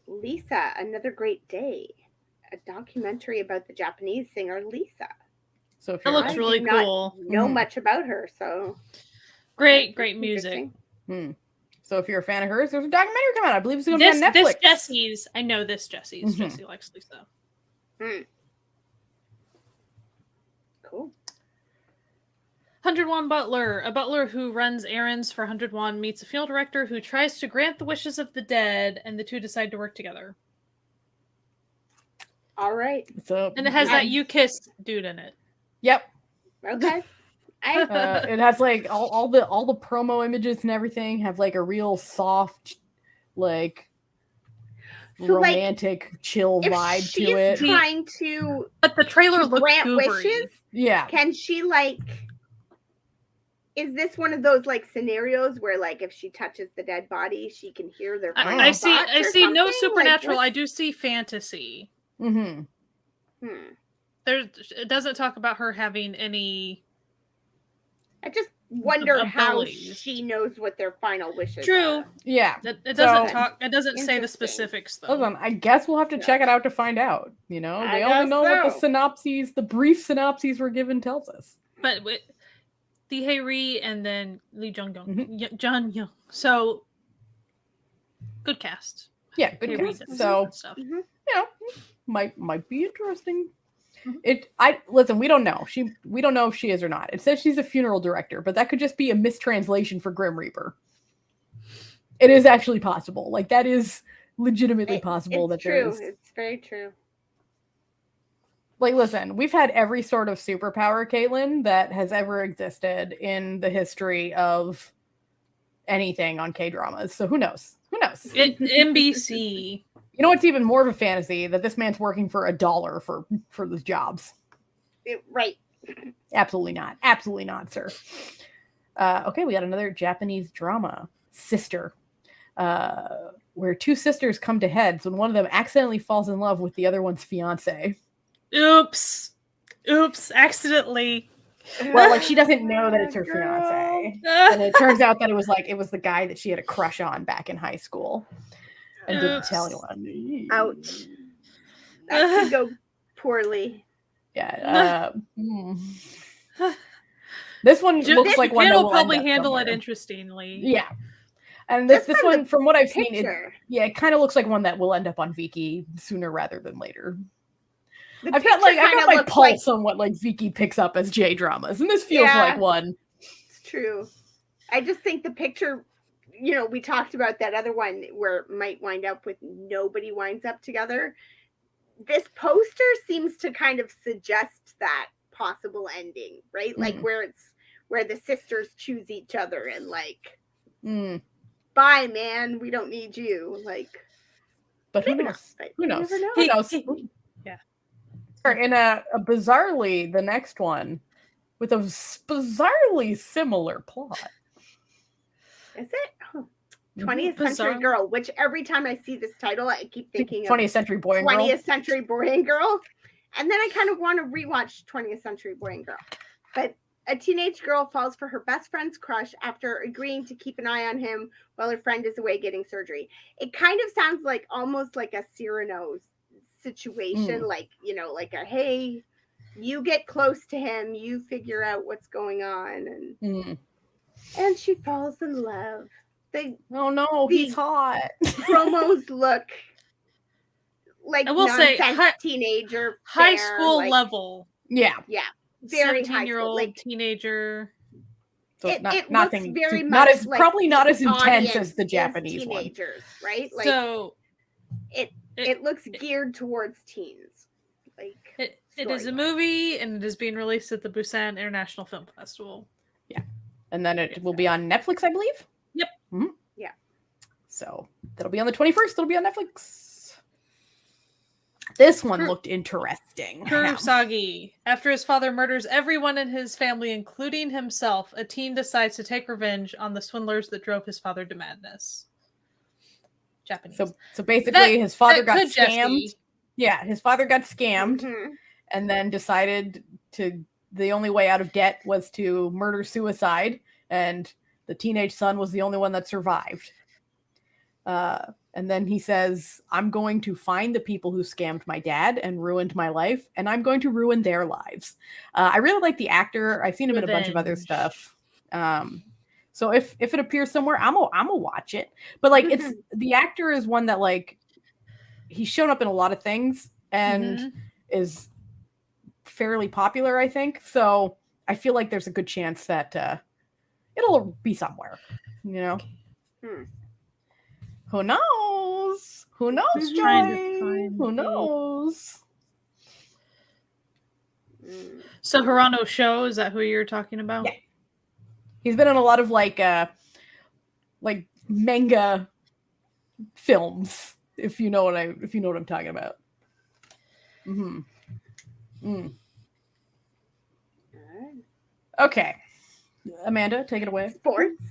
Lisa, Another Great Day, a documentary about the Japanese singer Lisa. So if that looks really cool. Know much about her, so great music. So if you're a fan of hers, there's a documentary coming out. I believe it's going to be on Netflix. This Jesse's. I know this Jesse's. Jesse likes Lisa. Cool. 101 Butler. A butler who runs errands for 101 meets a field director who tries to grant the wishes of the dead, and the two decide to work together. All right. So and it has that You Kiss dude in it. Yep. Okay. It has like all the promo images and everything have like a real soft, like romantic, chill vibe to it. She's trying to, but the trailer looks grant wishes. Yeah. Can she like? Is this one of those like scenarios where like if she touches the dead body, she can hear their? I see no supernatural. Like, I do see fantasy. It doesn't talk about her having any. I just wonder how she knows what their final wishes are. Yeah. It doesn't talk. It doesn't say the specifics though. Listen, I guess we'll have to check it out to find out. You know, we only know what the brief synopses were given tells us. But with Lee Hae-ri and then Lee Jung-young, John Young. So good cast. Yeah, good cast. So you know, might be interesting. Listen, we don't know. We don't know if she is or not. It says she's a funeral director, but that could just be a mistranslation for Grim Reaper. It is actually possible. Like that is legitimately possible. It's true. It's very true. Like, listen, we've had every sort of superpower, Caitlin, that has ever existed in the history of anything on K-dramas. So who knows? NBC. You know what's even more of a fantasy? That this man's working for $1 for those jobs. Right. Absolutely not, sir. Okay, we got another Japanese drama, Sister, where two sisters come to heads when one of them accidentally falls in love with the other one's fiance. Oops, accidentally. Well, like she doesn't know that it's her fiance, and it turns out that it was the guy that she had a crush on back in high school. And didn't tell anyone. Ouch. That could go poorly. Yeah. This one looks like one that will probably handle it interestingly. Yeah. And this one, from what I've seen, it kind of looks like one that will end up on Viki sooner rather than later. I've got my pulse on what like Viki picks up as J dramas, and this feels like one. It's true. I just think the picture. You know, we talked about that other one where it might wind up with nobody winds up together. This poster seems to kind of suggest that possible ending, right? Like where the sisters choose each other and like, bye, man, we don't need you. Like, but who knows? Who knows? Yeah. in a bizarrely, the next one with a bizarrely similar plot. Is it? Oh, 20th Century Girl, which every time I see this title, I keep thinking 20th Century Boy and Girl. 20th Century Boy and Girl. And then I kind of want to rewatch 20th Century Boy and Girl. But a teenage girl falls for her best friend's crush after agreeing to keep an eye on him while her friend is away getting surgery. It kind of sounds like almost like a Cyrano situation, like, you know, like a, hey, you get close to him, you figure out what's going on. And she falls in love. He's hot. Promos look like I will say teenager high school level. Yeah. Very 17-year-old like teenager. So it looks nothing, very not much as like probably not as intense as the Japanese teenagers, one. Right? Like, so it looks geared towards teens. Like it is a movie, and it is being released at the Busan International Film Festival. Yeah, and then it will be on Netflix, I believe. Yep. Mm-hmm. Yeah. So that'll be on the 21st. It'll be on Netflix. This one looked interesting. Kurosagi. After his father murders everyone in his family, including himself, a teen decides to take revenge on the swindlers that drove his father to madness. Japanese. So basically, his father got scammed. Jesse. Yeah, his father got scammed, and then decided the only way out of debt was to murder-suicide, and the teenage son was the only one that survived. And then he says, I'm going to find the people who scammed my dad and ruined my life, and I'm going to ruin their lives. I really like the actor. I've seen him in a bunch of other stuff. So if it appears somewhere, I'm gonna watch it. But like, it's the actor is one that like he's shown up in a lot of things and is fairly popular, I think. So I feel like there's a good chance that it'll be somewhere. You know. Who knows? Who knows, Joy? Who knows? So Hirano Show, is that who you're talking about? Yeah. He's been in a lot of like manga films, if you know what I'm talking about. Okay. Amanda, take it away. Sports.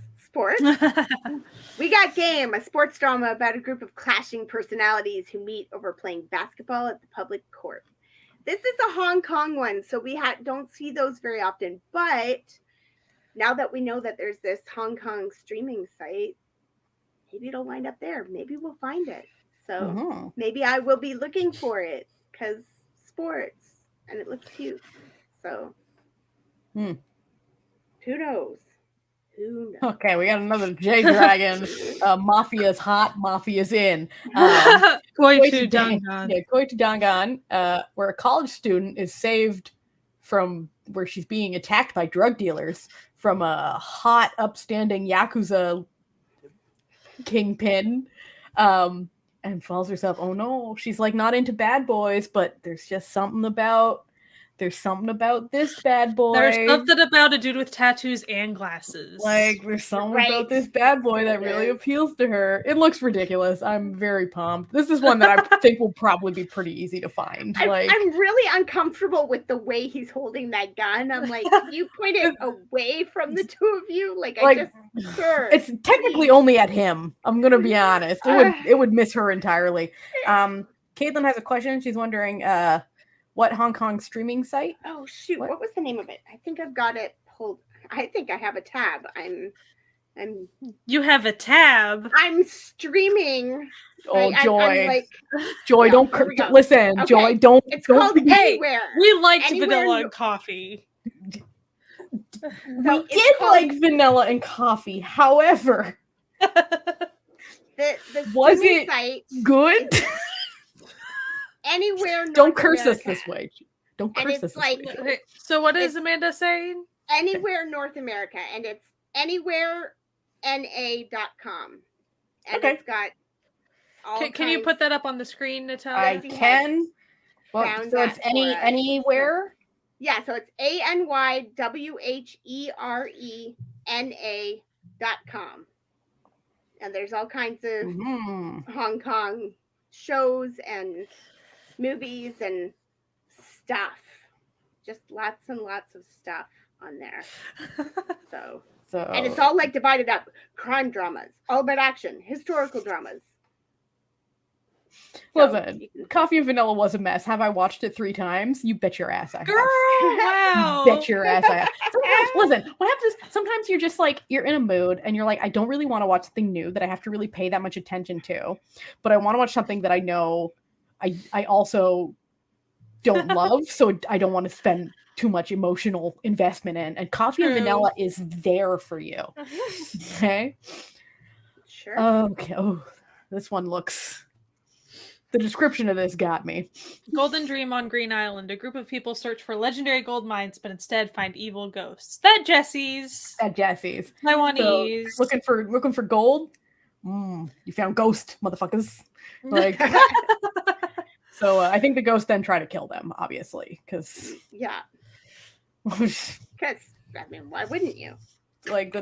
We got Game, a sports drama about a group of clashing personalities who meet over playing basketball at the public court. This is a Hong Kong one, so we don't see those very often. But now that we know that there's this Hong Kong streaming site, maybe it'll wind up there. Maybe we'll find it. So maybe I will be looking for it because sports, and it looks cute. So who knows? Okay, we got another J Dragon. Mafia's hot, Mafia's in. Koichi Dangan. Yeah, Koichi Dangan, where a college student is saved from where she's being attacked by drug dealers from a hot, upstanding Yakuza kingpin, and falls herself. Oh no, she's like not into bad boys, but there's just something about this bad boy. There's something about a dude with tattoos and glasses. Like, there's something about this bad boy that really appeals to her. It looks ridiculous. I'm very pumped. This is one that I think will probably be pretty easy to find. I'm really uncomfortable with the way he's holding that gun. I'm like, you point it away from the two of you? Sure. It's technically only at him. I'm going to be honest. It would miss her entirely. Caitlin has a question. She's wondering, what Hong Kong streaming site? Oh shoot! What was the name of it? I think I've got it pulled. I think I have a tab. You have a tab. I'm streaming. Oh, Joy! Joy, don't listen. Okay. Joy, don't. It's called Anywhere. We liked vanilla and coffee. We did like vanilla and coffee. However, the was it site good? Anywhere North don't curse America. us this way. Don't curse us this way. Okay, so what is Amanda saying? Anywhere North America, and it's anywherena.com. And it's got all Can you put that up on the screen, Natalia? I can. Well, so it's anywhere? Yeah, so it's anywherena.com. And there's all kinds of Hong Kong shows and movies and stuff. Just lots and lots of stuff on there. So and it's all like divided up. Crime dramas, all about action, historical dramas. Listen, Coffee and Vanilla was a mess. Have I watched it 3 times? You bet your ass I have. Girl, wow. You bet your ass I have. Sometimes, listen, what happens is sometimes you're just like, you're in a mood and you're like, I don't really want to watch something new that I have to really pay that much attention to, but I want to watch something that I know I also don't love, so I don't want to spend too much emotional investment in. And Coffee and Vanilla is there for you. Okay? Sure. Okay. Oh, this one looks... The description of this got me. Golden Dream on Green Island. A group of people search for legendary gold mines, but instead find evil ghosts. That Jessie's. Taiwanese. So, looking for gold? You found ghost, motherfuckers. Like, so I think the ghosts then try to kill them, obviously, because yeah. Because I mean, why wouldn't you? Like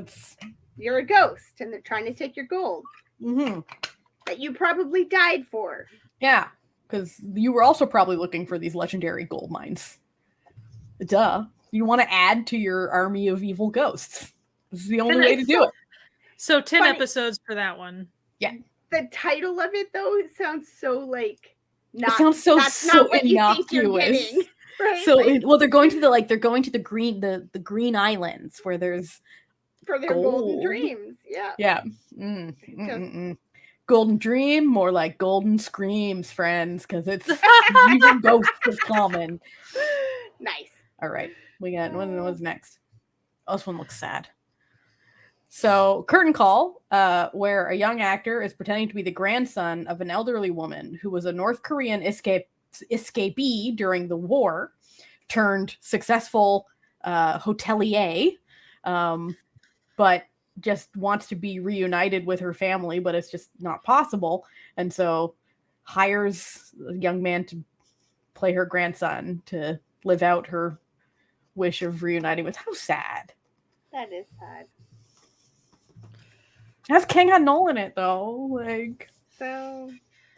you're a ghost, and they're trying to take your gold that you probably died for. Yeah, because you were also probably looking for these legendary gold mines. Duh. You want to add to your army of evil ghosts. This is the only way to do it. So 10 episodes for that one. Yeah. The title of it, though, it sounds so like not. It sounds so innocuous. Right? So they're going to the green islands where there's for their golden dreams. Yeah. Yeah. Golden Dream, more like Golden Screams, friends, because it's even ghosts is common. Nice. All right, we got what's next? Oh, this one looks sad. So, Curtain Call, where a young actor is pretending to be the grandson of an elderly woman who was a North Korean escapee during the war, turned successful hotelier, but just wants to be reunited with her family, but it's just not possible. And so hires a young man to play her grandson to live out her wish of reuniting with. How sad. That is sad. It has Kang Ha Null in it, though. Like, so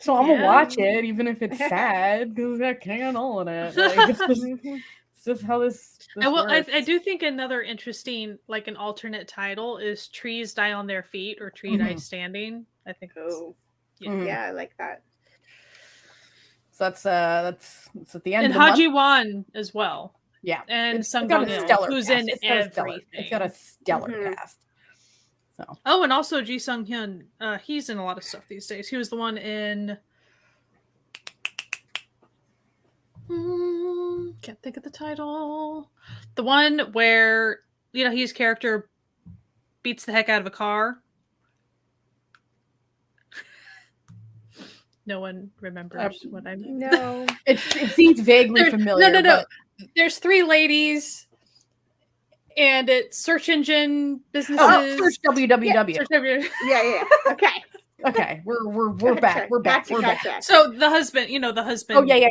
I'm gonna watch it, even if it's sad, because it's got Kang Ha Null in it. Like, it's just how this I do think another interesting, like an alternate title is Trees Die on Their Feet or Tree Die Standing. I think yeah, I like that. So that's at the end and of the Haji month. Won as well. Yeah. And Sung Dong-il, who's in everything. It's got a stellar cast. So. Oh, and also Ji Sung-hyun. He's in a lot of stuff these days. He was the one in can't think of the title. The one where, his character beats the heck out of a car. No one remembers what I mean. No. It seems vaguely familiar. No. There's 3 ladies, and it's search engine businesses. Oh, search www. Yeah, search www. Yeah. Okay, we're back. We're back. Gotcha. So the husband, the husband. Oh yeah.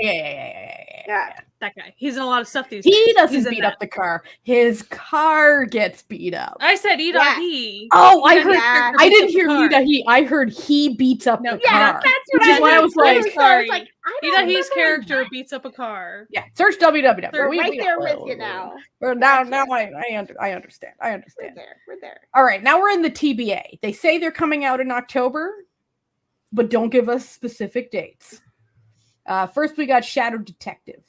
That guy. He's in a lot of stuff these days. He doesn't beat up the car. His car gets beat up. I said Ida He. Oh, I heard. I didn't hear Ida He. I heard he beats up the car. Yeah, that's what which is why I was like, sorry. Ida He's character beats up a car. Yeah, search www. We're right there with you now. Now I understand. We're there. All right, now we're in the TBA. They say they're coming out in October, but don't give us specific dates. First, we got Shadow Detective.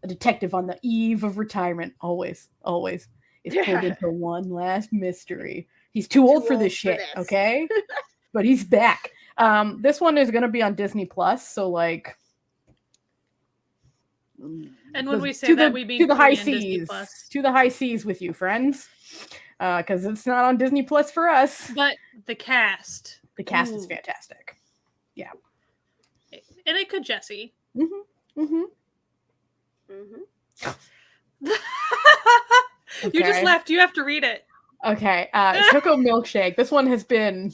A detective on the eve of retirement, always is pulled into one last mystery. He's too old for this shit, okay? But he's back. This one is going to be on Disney Plus, so like. And when we say that, we mean to the high seas, with you, friends, because it's not on Disney Plus for us. But the cast is fantastic. Yeah, and it could Jessie. You just left. You have to read it. Okay. Choco Milkshake. This one has been.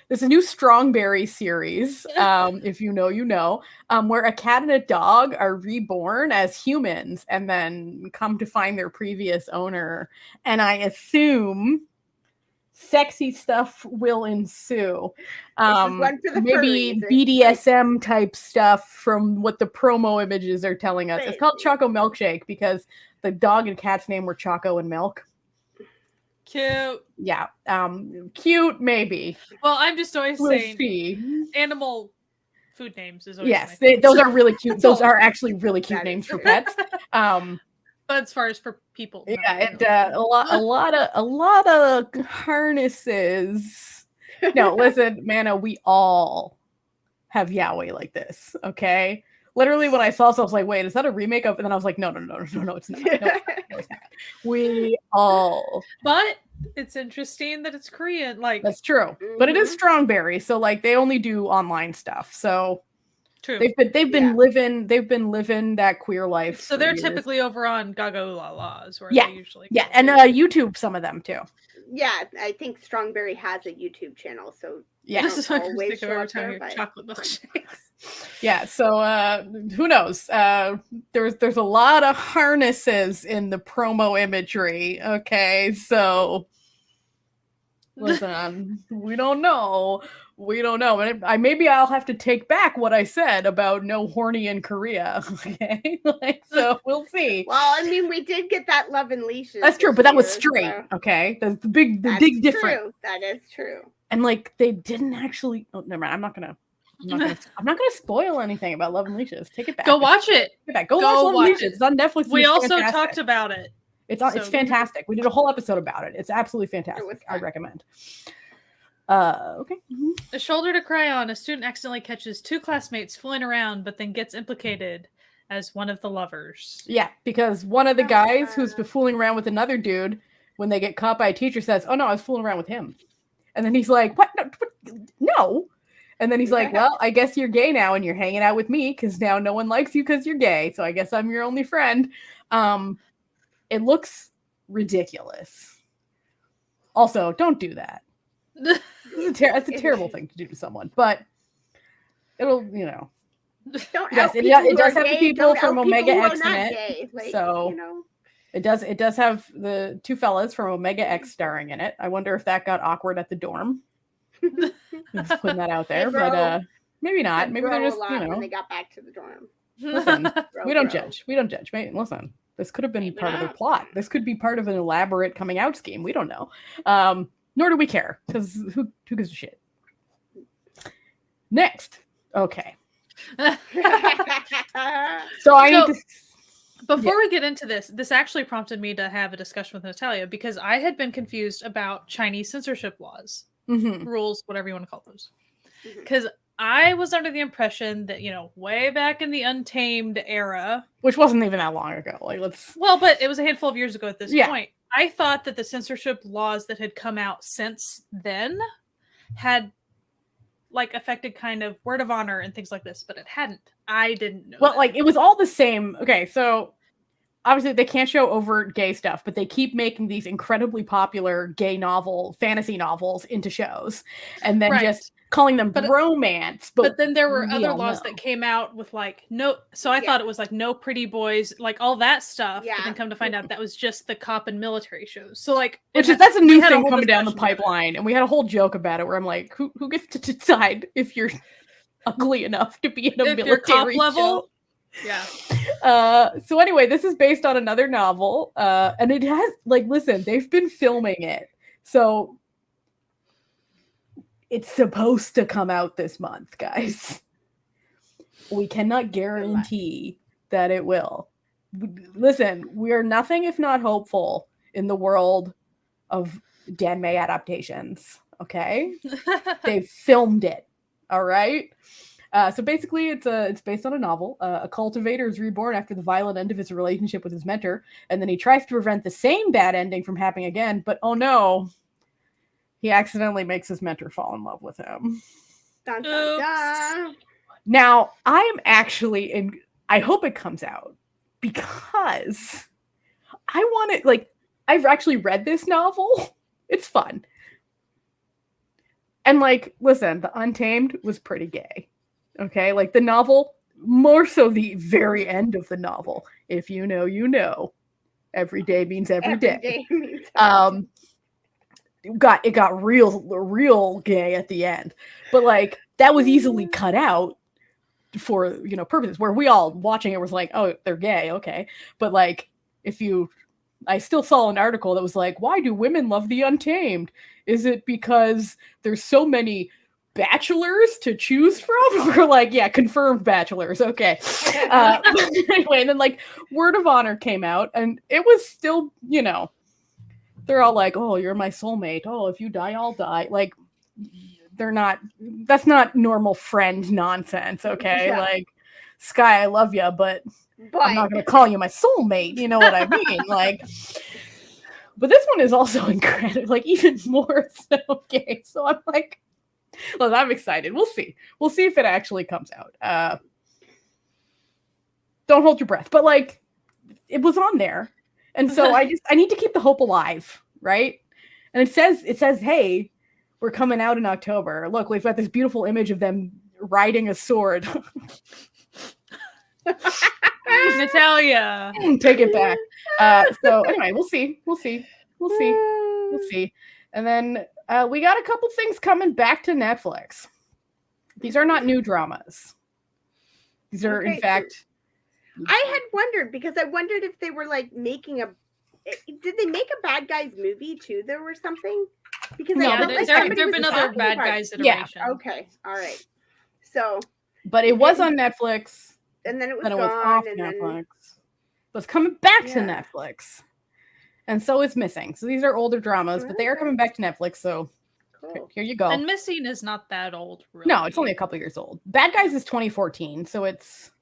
There's a new Strongberry series. If you know, you know. Where a cat and a dog are reborn as humans and then come to find their previous owner. And I assume sexy stuff will ensue. This is one for the Maybe furries. BDSM type stuff from what the promo images are telling us. It's called Choco Milkshake because the dog and cat's name were Choco and Milk. Cute. Yeah. Cute, maybe. Well, I'm just always saying animal food names is always those are really cute. Those are actually really cute names for pets. But as far as for people, yeah, and a lot of harnesses. No, listen, Mana, we all have yaoi like this. Okay, literally, when I saw this, I was like, "Wait, is that a remake of?" And then I was like, "No, it's not. No, it's not. We all." But it's interesting that it's Korean. Like that's true, but it is Strongberry, so like they only do online stuff. So. True. They've been living that queer life. So they're typically over on Gaga La La's where they usually and YouTube some of them too. Yeah, I think Strongberry has a YouTube channel, so this is what I think of every time you have chocolate milkshakes. Yeah, so who knows? There's a lot of harnesses in the promo imagery. Okay, so listen, we don't know. And maybe I'll have to take back what I said about no horny in Korea. Okay, so we'll see. Well, I mean, we did get that Love and Leashes. That's true, but that was straight. So. Okay, that's the big difference. That is true. And like they didn't actually. Oh, never mind. I'm not gonna spoil anything about Love and Leashes. Take it back. Go watch it. Take it back. Go watch Love and Leashes. It's on Netflix. We also talked about it. It's fantastic. We did a whole episode about it. It's absolutely fantastic. I recommend. Okay. Mm-hmm. A shoulder to cry on. A student accidentally catches two classmates fooling around, but then gets implicated as one of the lovers. Yeah, because one of the guys who's been fooling around with another dude, when they get caught by a teacher, says, "Oh no, I was fooling around with him," and then he's like, "What? No." And then he's like, "Well, I guess you're gay now, and you're hanging out with me because now no one likes you because you're gay. So I guess I'm your only friend." It looks ridiculous. Also, don't do that. That's a terrible thing to do to someone, but it'll, Don't it does have the people from Omega X in it. So it does have the two fellas from Omega X starring in it. I wonder if that got awkward at the dorm. Just putting that out there, but maybe not. Maybe they're just when they got back to the dorm. Listen, we don't judge. Listen, this could have been part of their plot. This could be part of an elaborate coming out scheme. We don't know. Nor do we care, because who gives a shit? Next. Okay. Before we get into this actually prompted me to have a discussion with Natalia, because I had been confused about Chinese censorship laws, rules, whatever you want to call those. Because I was under the impression that, way back in the Untamed era, which wasn't even that long ago. But it was a handful of years ago at this point. I thought that the censorship laws that had come out since then had affected kind of word of honor and things like this, but it hadn't. I didn't know. Well, it was all the same. Okay, so obviously they can't show overt gay stuff, but they keep making these incredibly popular gay fantasy novels into shows, and then just calling them romance. But then there were other laws that came out with no. So I thought it was no pretty boys, all that stuff. Yeah. But then come to find out that was just the cop and military shows. So that's a new thing coming down the pipeline, and we had a whole joke about it where I'm like, who gets to decide if you're ugly enough to be in a military cop level? Show? Yeah. So anyway, this is based on another novel, and it has listen, they've been filming it, so it's supposed to come out this month, guys. We cannot guarantee that it will. Listen, we are nothing if not hopeful in the world of Danmei adaptations. Okay, they filmed it. All right. So basically, it's based on a novel. A cultivator is reborn after the violent end of his relationship with his mentor, and then he tries to prevent the same bad ending from happening again. But oh no, he accidentally makes his mentor fall in love with him. Dun, dun, dun. Now, I am actually I hope it comes out because I want it. I've actually read this novel. It's fun. And listen, The Untamed was pretty gay. Okay, the novel, more so the very end of the novel. If you know, you know. Every day means every day. it got real gay at the end. But like that was easily cut out for, you know, purposes where we all watching it was like, oh, they're gay, okay. But like I still saw an article that was like, why do women love The Untamed? Is it because there's so many bachelors to choose from? Or like, yeah, confirmed bachelors, okay. Anyway, and then like Word of Honor came out, and it was still, you know, they're all like, oh, you're my soulmate. Oh, if you die, I'll die. Like, that's not normal friend nonsense, okay? Yeah. Like, Sky, I love you, but I'm not going to call you my soulmate. You know what I mean? Like, but this one is also incredible, like even more so gay. So I'm like, well, I'm excited. We'll see. We'll see if it actually comes out. Don't hold your breath. But like, it was on there. And so I need to keep the hope alive, right? And it says, hey, we're coming out in October. Look, we've got this beautiful image of them riding a sword. Natalia, take it back. So anyway, we'll see. And then we got a couple things coming back to Netflix. These are not new dramas. These are, in fact, I had wondered, because I wondered if they were like making did they make a Bad Guys movie too? There was something, because there've been other Bad Guys iterations. Yeah. Okay. All right. So, but it was on Netflix, and then it was off Netflix. But it's coming back to Netflix, and so it's Missing. So these are older dramas, but they are coming back to Netflix. So cool. Here you go. And Missing is not that old, really. No, it's only a couple years old. Bad Guys is 2014, so it's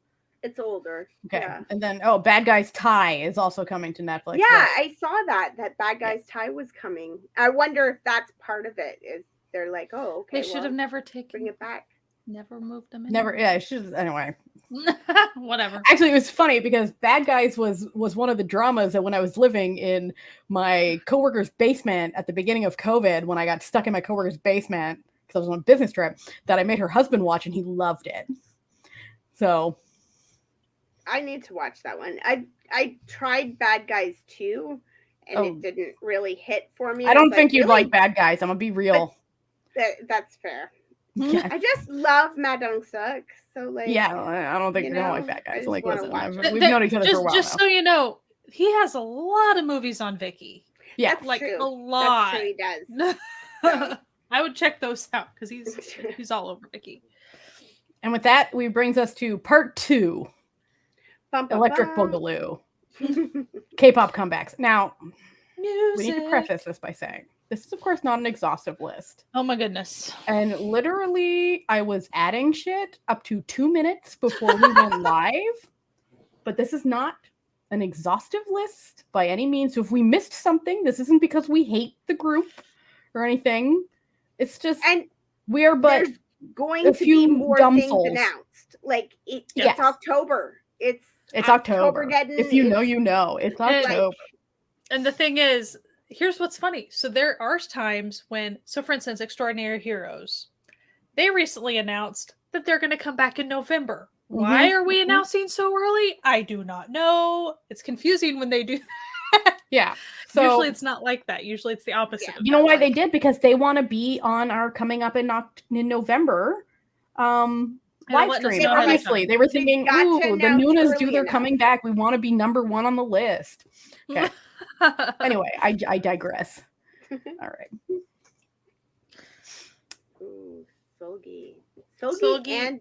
older. Okay. Yeah. And then Bad Guys Tai is also coming to Netflix. Yeah, I saw that Bad Guys Tai was coming. I wonder if that's part of it. Is they're like, oh, okay. They should have never bring it back. Never moved them in. Never, yeah, it should. Anyway. Whatever. Actually, it was funny because Bad Guys was one of the dramas that when I was living in my coworker's basement at the beginning of COVID, when I got stuck in my coworker's basement because I was on a business trip, that I made her husband watch, and he loved it. So I need to watch that one. I tried Bad Guys 2, and it didn't really hit for me. I don't think you'd like Bad Guys. I'm gonna be real. That's fair. Yeah. I just love Ma Dong-seok, so like. Yeah, I don't think you're gonna like Bad Guys. Like, listen, we've known each other for a while. Just so you know, he has a lot of movies on Viki. Yeah, that's like true. A lot. That's true, he does. I would check those out because he's all over Viki. And with that, brings us to part 2. Electric Boogaloo. K-pop comebacks. Now, we need to preface this by saying this is, of course, not an exhaustive list. Oh my goodness. And literally, I was adding shit up to 2 minutes before we went live. But this is not an exhaustive list by any means. So if we missed something, this isn't because we hate the group or anything. It's just we are but there's going to be more things announced. Like it's October. It's October. If you know, you know. It's October. And the thing is, here's what's funny. So there are times when, for instance, Extraordinary Heroes, they recently announced that they're going to come back in November. Mm-hmm. Why are we announcing so early? I do not know. It's confusing when they do that. Yeah. So usually it's not like that. Usually it's the opposite. Yeah. You know why they did? Because they want to be on our coming up in November live stream. Honestly, they were thinking, ooh, the Noonas do their coming back. We want to be number 1 on the list. Okay. Anyway, I digress. All right. Ooh, Solgi. And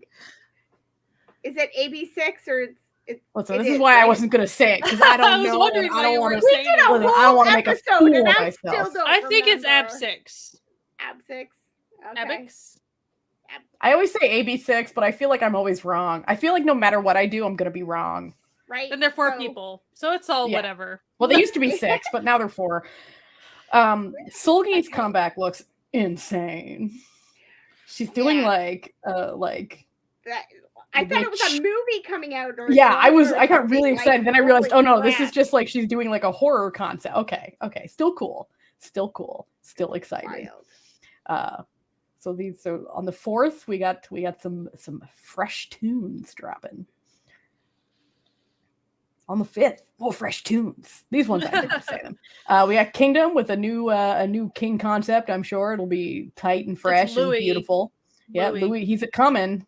is it AB6 or it's so this is why I wasn't going to say it, because I don't know. I don't want to say it. I don't want to make a fool of myself. I think it's AB6. AB6. Okay. AB6. I always say AB6, but I feel like I'm always wrong. I feel like no matter what I do, I'm going to be wrong. Right. And they're 4 people, so it's all whatever. Well, they used to be 6, but now they're 4. Solgi's comeback looks insane. She's doing like that. I thought it was a movie coming out. I got really excited. Then I realized, oh no, this is just like she's doing like a horror concept. Okay, still cool, still exciting. So these are on the 4th. We got some fresh tunes dropping. on the 5th. More fresh tunes. These ones I didn't say them. We got Kingdom with a new King concept. I'm sure it'll be tight and fresh and beautiful. Yeah, Louis, he's a coming.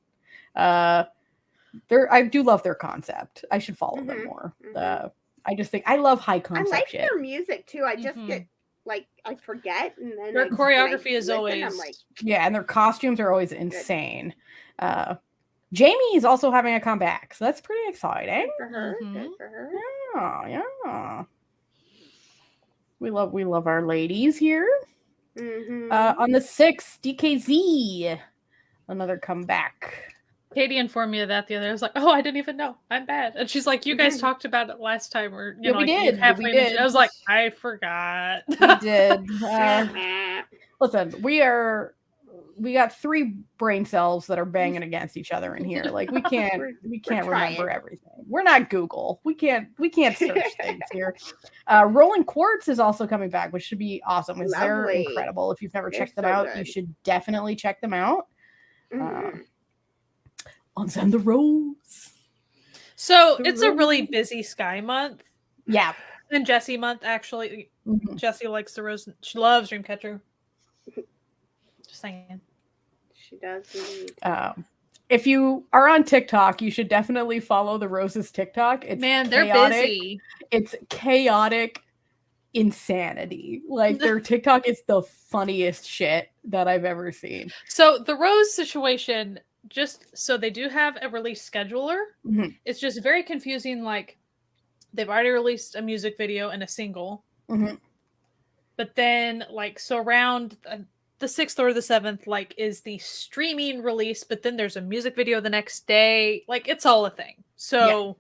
I do love their concept. I should follow them more. I just think I love high concept. I like their music too. I just get I forget, and then their choreography is always and their costumes are always insane. Jamie is also having a comeback, so that's pretty exciting. Good for her. Good for her. Yeah. We love our ladies here. On the 6th, DKZ, another comeback. Katie informed me of that the other day. I was like, oh, I didn't even know. I'm bad. And she's like, you guys talked about it last time. Or, we did. I was like, I forgot. We did. Listen, we got 3 brain cells that are banging against each other in here. Like we can't remember everything. We're not Google. We can't search things here. Rolling Quartz is also coming back, which should be awesome. They're incredible. If you've never checked them out, you should definitely check them out. On Send the Rose. So it's a really busy Sky month. Yeah. And Jessie month, actually. Jessie likes the Rose. She loves Dreamcatcher. Just saying. She does. If you are on TikTok, you should definitely follow the Roses TikTok. They're busy. It's chaotic insanity. Like their TikTok is the funniest shit that I've ever seen. So the Rose situation, just so they do have a release scheduler. It's just very confusing. Like they've already released a music video and a single, but then so around the 6th or the 7th, is the streaming release, but then there's a music video the next day. It's all a thing. So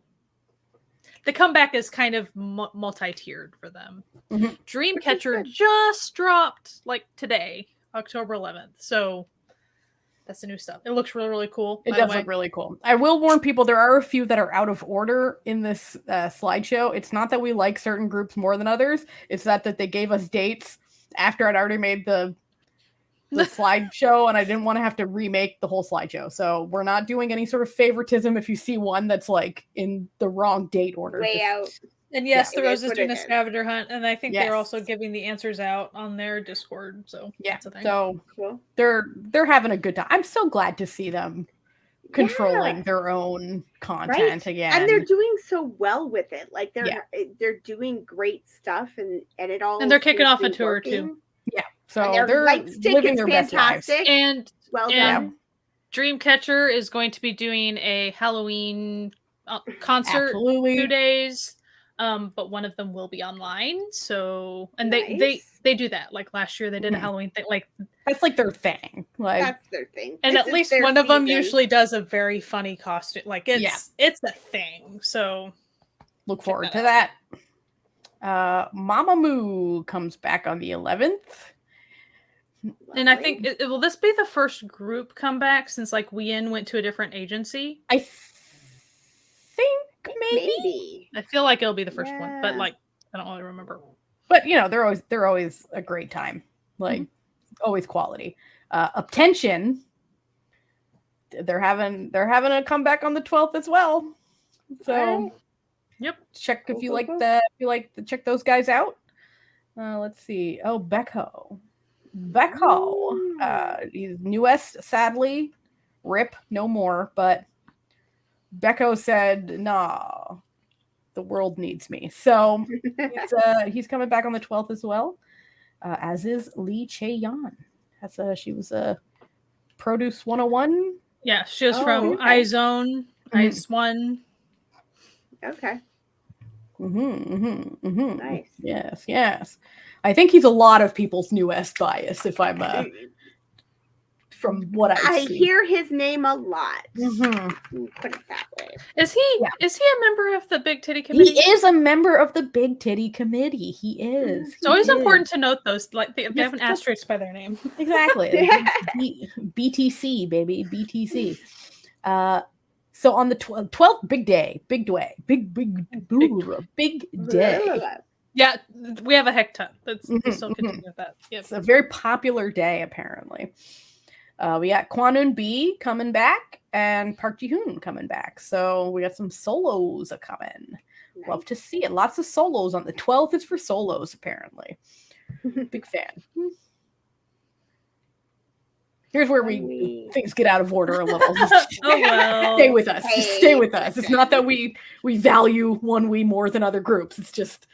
the comeback is kind of multi-tiered for them. Dreamcatcher just dropped today, October 11th. So that's the new stuff. It looks really, really cool. It does look really cool. I will warn people, there are a few that are out of order in this slideshow. It's not that we like certain groups more than others. It's that they gave us dates after I'd already made the slideshow, and I didn't want to have to remake the whole slideshow. So we're not doing any sort of favoritism if you see one that's in the wrong date order. Way out. And yes, the Rose is doing a scavenger hunt, and I think they're also giving the answers out on their Discord. So that's a thing. So cool. They're having a good time. I'm so glad to see them controlling their own content again, and they're doing so well with it. They're doing great stuff, and it all. And they're kicking off a tour too. Yeah, so they're living their best lives. And Dreamcatcher is going to be doing a Halloween concert 2 days. But one of them will be online. So, and they do that. Last year they did a Halloween thing. That's their thing. That's their thing. And at least one of them usually does a very funny costume. It's a thing. So look forward to that. Mamamoo comes back on the 11th. And I think will this be the first group comeback since Wien went to a different agency? I think maybe. I feel like it'll be the first one, but I don't really remember. But they're always a great time. Always quality. Uptension. They're having a comeback on the 12th as well. So check if you check those guys out. Let's see. Oh, Becco. He's newest, sadly. Rip, no more, but Becco said, nah, the world needs me. So he's coming back on the 12th as well, as is Lee Chae-yeon. She was a Produce 101. Yeah, she was from iZone, Ice One. Okay. Nice. Yes. I think he's a lot of people's newest bias, if I'm from what I hear his name a lot. Put it that way. Is he a member of the Big Titty Committee? He is a member of the Big Titty Committee. He is. It's always important to note those. They have an asterisk by their name. Exactly. BTC, baby. BTC. So on the 12th, big day. Yeah, we have a heck ton. Let's still continue with that. Yep. It's a very popular day, apparently. We got Kwanun B coming back and Park Ji-hoon coming back. So we got some solos coming. Nice. Love to see it. Lots of solos on the 12th is for solos, apparently. Big fan. Here's where things get out of order a little. Oh well. Stay with us. Just stay with us. It's not that we value One We more than other groups. It's just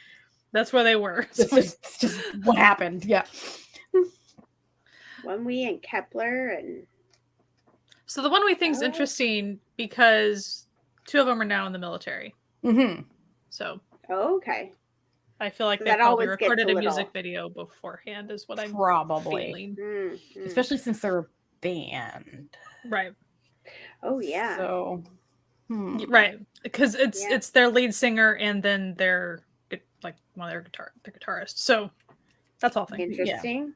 that's where they were. It's just what happened. Yeah. One We and Kepler and so the One We thing's interesting because 2 of them are now in the military. Mm-hmm. So okay. I feel like they probably recorded a music video beforehand is what I'm feeling. Mm-hmm. Especially since they're a band. Right. Oh yeah. So right. Because it's their lead singer and then their like one of their guitarist. So that's all thing. Interesting.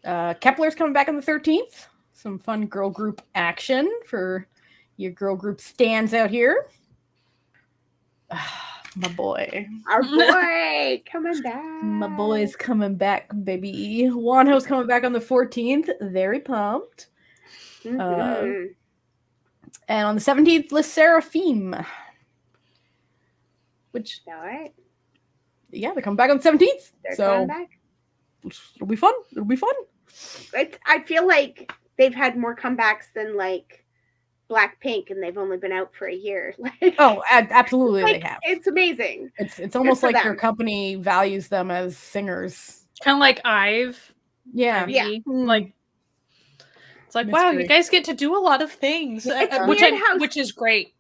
Yeah. Kepler's coming back on the 13th. Some fun girl group action for your girl group stands out here. My boy. Our boy coming back. My boy's coming back, baby. Wonho's coming back on the 14th. Very pumped. Mm-hmm. And on the 17th, Les Seraphim. Which, all right. Yeah, they're coming back on the 17th. They're so coming back. It'll be fun. It'll be fun. I feel like they've had more comebacks than like Blackpink, and they've only been out for a year. Like, oh, absolutely, like, they have. It's amazing. It's almost like their company values them as singers. Kind of like Ive. Yeah. Yeah. Like it's like, wow, you guys get to do a lot of things, which is great.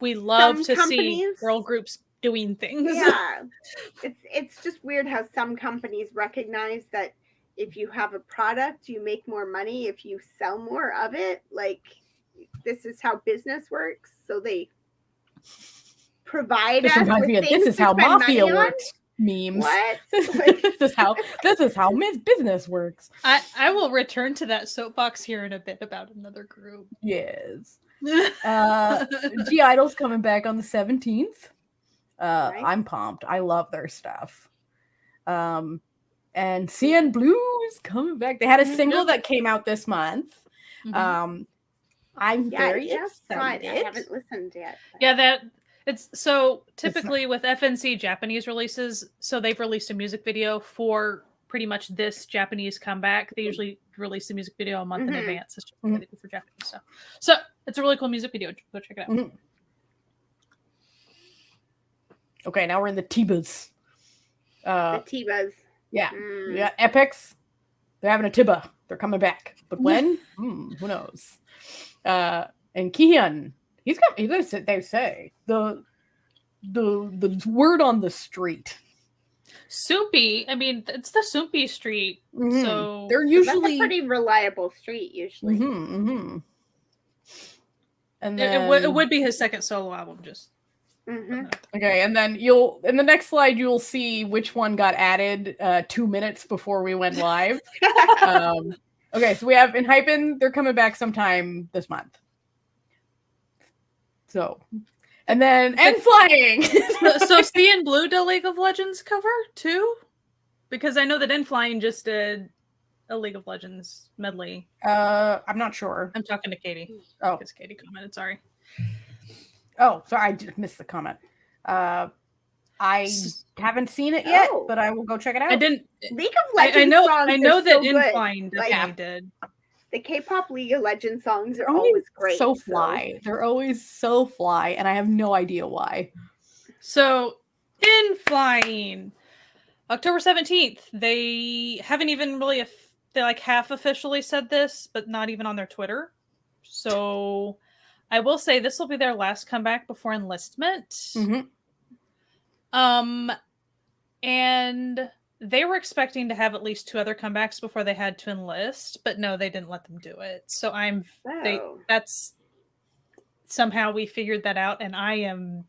We love to see girl groups doing things. Yeah. It's just weird how some companies recognize that if you have a product, you make more money if you sell more of it. Like, this is how business works. So they provide us with things. This is how Mafia works. Memes. What? this is how business works. I will return to that soapbox here in a bit about another group. Yes. G Idol's coming back on the 17th. Right. I'm pumped. I love their stuff. And CN Blues coming back. They had a single that came out this month. Mm-hmm. I'm very excited. I haven't listened yet. But... Yeah, it's so typically with FNC Japanese releases, so they've released a music video for pretty much this Japanese comeback. They usually release the music video a month in advance. It's just really cool for Japanese stuff. So it's a really cool music video. Go check it out. Mm-hmm. Okay, now we're in the Tibas. The Tibas. Yeah. Yeah, Epics. They're having a Tiba. They're coming back. But when? Who knows? And Kihyun, he's coming. They say the word on the street. Soupy. I mean, it's the Soupy street. Mm-hmm. So they're usually that's a pretty reliable street. Usually. Mm-hmm, mm-hmm. And then... it would be his second solo album. Just. Mm-hmm. Okay, and then in the next slide you'll see which one got added 2 minutes before we went live. Okay, so we have Enhypen. They're coming back sometime this month. So, and then Flying. So CN Blue did League of Legends cover too, because I know that Flying just did a League of Legends medley. I'm not sure. I'm talking to Katie. Oh, because Katie commented. Sorry. Oh, sorry, I just missed the comment. I haven't seen it yet, but I will go check it out. I didn't. League of Legends. I know that so Flying definitely did. The K-pop League of Legends songs are always great. So fly. They're always so fly, and I have no idea why. So in Flying, October 17th, they haven't even really they like half officially said this, but not even on their Twitter. So I will say this will be their last comeback before enlistment. Mm-hmm. And they were expecting to have at least 2 other comebacks before they had to enlist, but no, they didn't let them do it. So that's somehow we figured that out, and I am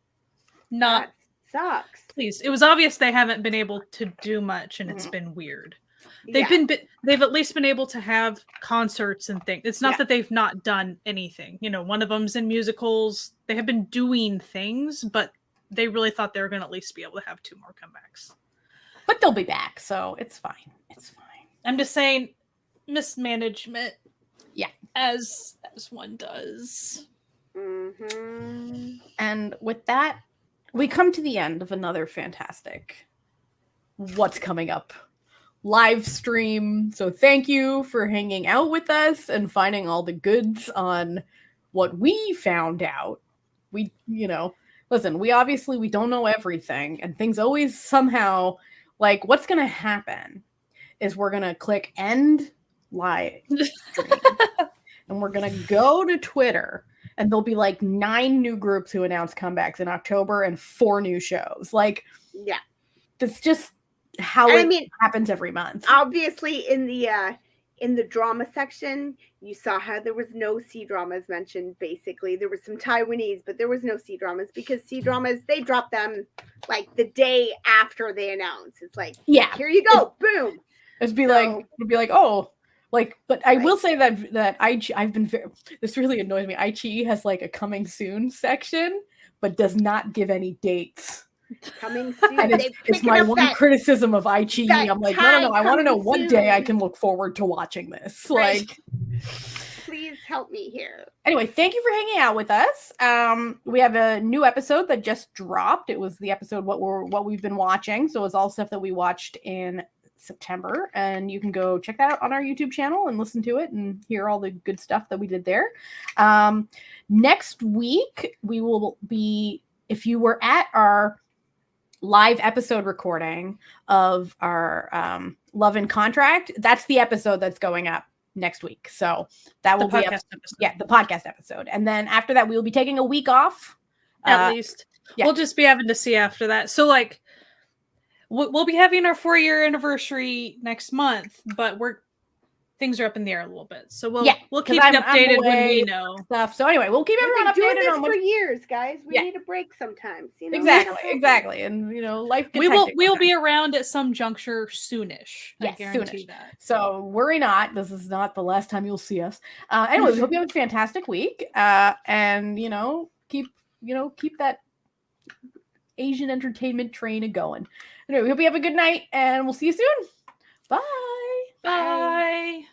not. That sucks. Please, it was obvious they haven't been able to do much, and it's been weird. They've at least been able to have concerts and things. It's not that they've not done anything. You know, one of them's in musicals. They have been doing things, but they really thought they were going to at least be able to have 2 more comebacks. But they'll be back, so it's fine. It's fine. I'm just saying, mismanagement. Yeah, as one does. Mm-hmm. And with that, we come to the end of another fantastic What's Coming Up live stream. So thank you for hanging out with us and finding all the goods on what we found out. We, listen, we don't know everything, and things always somehow, like, what's going to happen is we're going to click end live stream and we're going to go to Twitter, and there'll be like 9 new groups who announce comebacks in October and 4 new shows. Like, yeah, that's just how happens every month. Obviously, in the drama section, you saw how there was no C-dramas mentioned. Basically, there was some Taiwanese, but there was no C-dramas because C-dramas, they drop them like the day after they announce. It's like, yeah, here you go, boom. It'd be like, oh, like, but I will say that I've been this really annoys me. iQIYI has like a coming soon section, but does not give any dates. Coming soon. And it's my one criticism of iQIYI. I'm like, no, I want to know what day I can look forward to watching this. Right. Like, please help me here. Anyway, thank you for hanging out with us. We have a new episode that just dropped. It was the episode what we've been watching. So it's all stuff that we watched in September, and you can go check that out on our YouTube channel and listen to it and hear all the good stuff that we did there. Next week we will be, if you were at our live episode recording of our Love and Contract, that's the episode that's going up next week. So that will be the podcast episode. And then after that, we will be taking a week off. At least. Yeah. We'll just be having to see after that. So like, we'll be having our 4-year anniversary next month, but things are up in the air a little bit. So we'll keep you updated when we know stuff. So anyway, we'll keep everyone updated on for years, guys. We need a break sometimes. Exactly. And life. We will be around at some juncture soonish. Yes, I guarantee that. So worry not. This is not the last time you'll see us. Anyway, we hope you have a fantastic week. And keep that Asian entertainment train going. Anyway, we hope you have a good night, and we'll see you soon. Bye. Bye.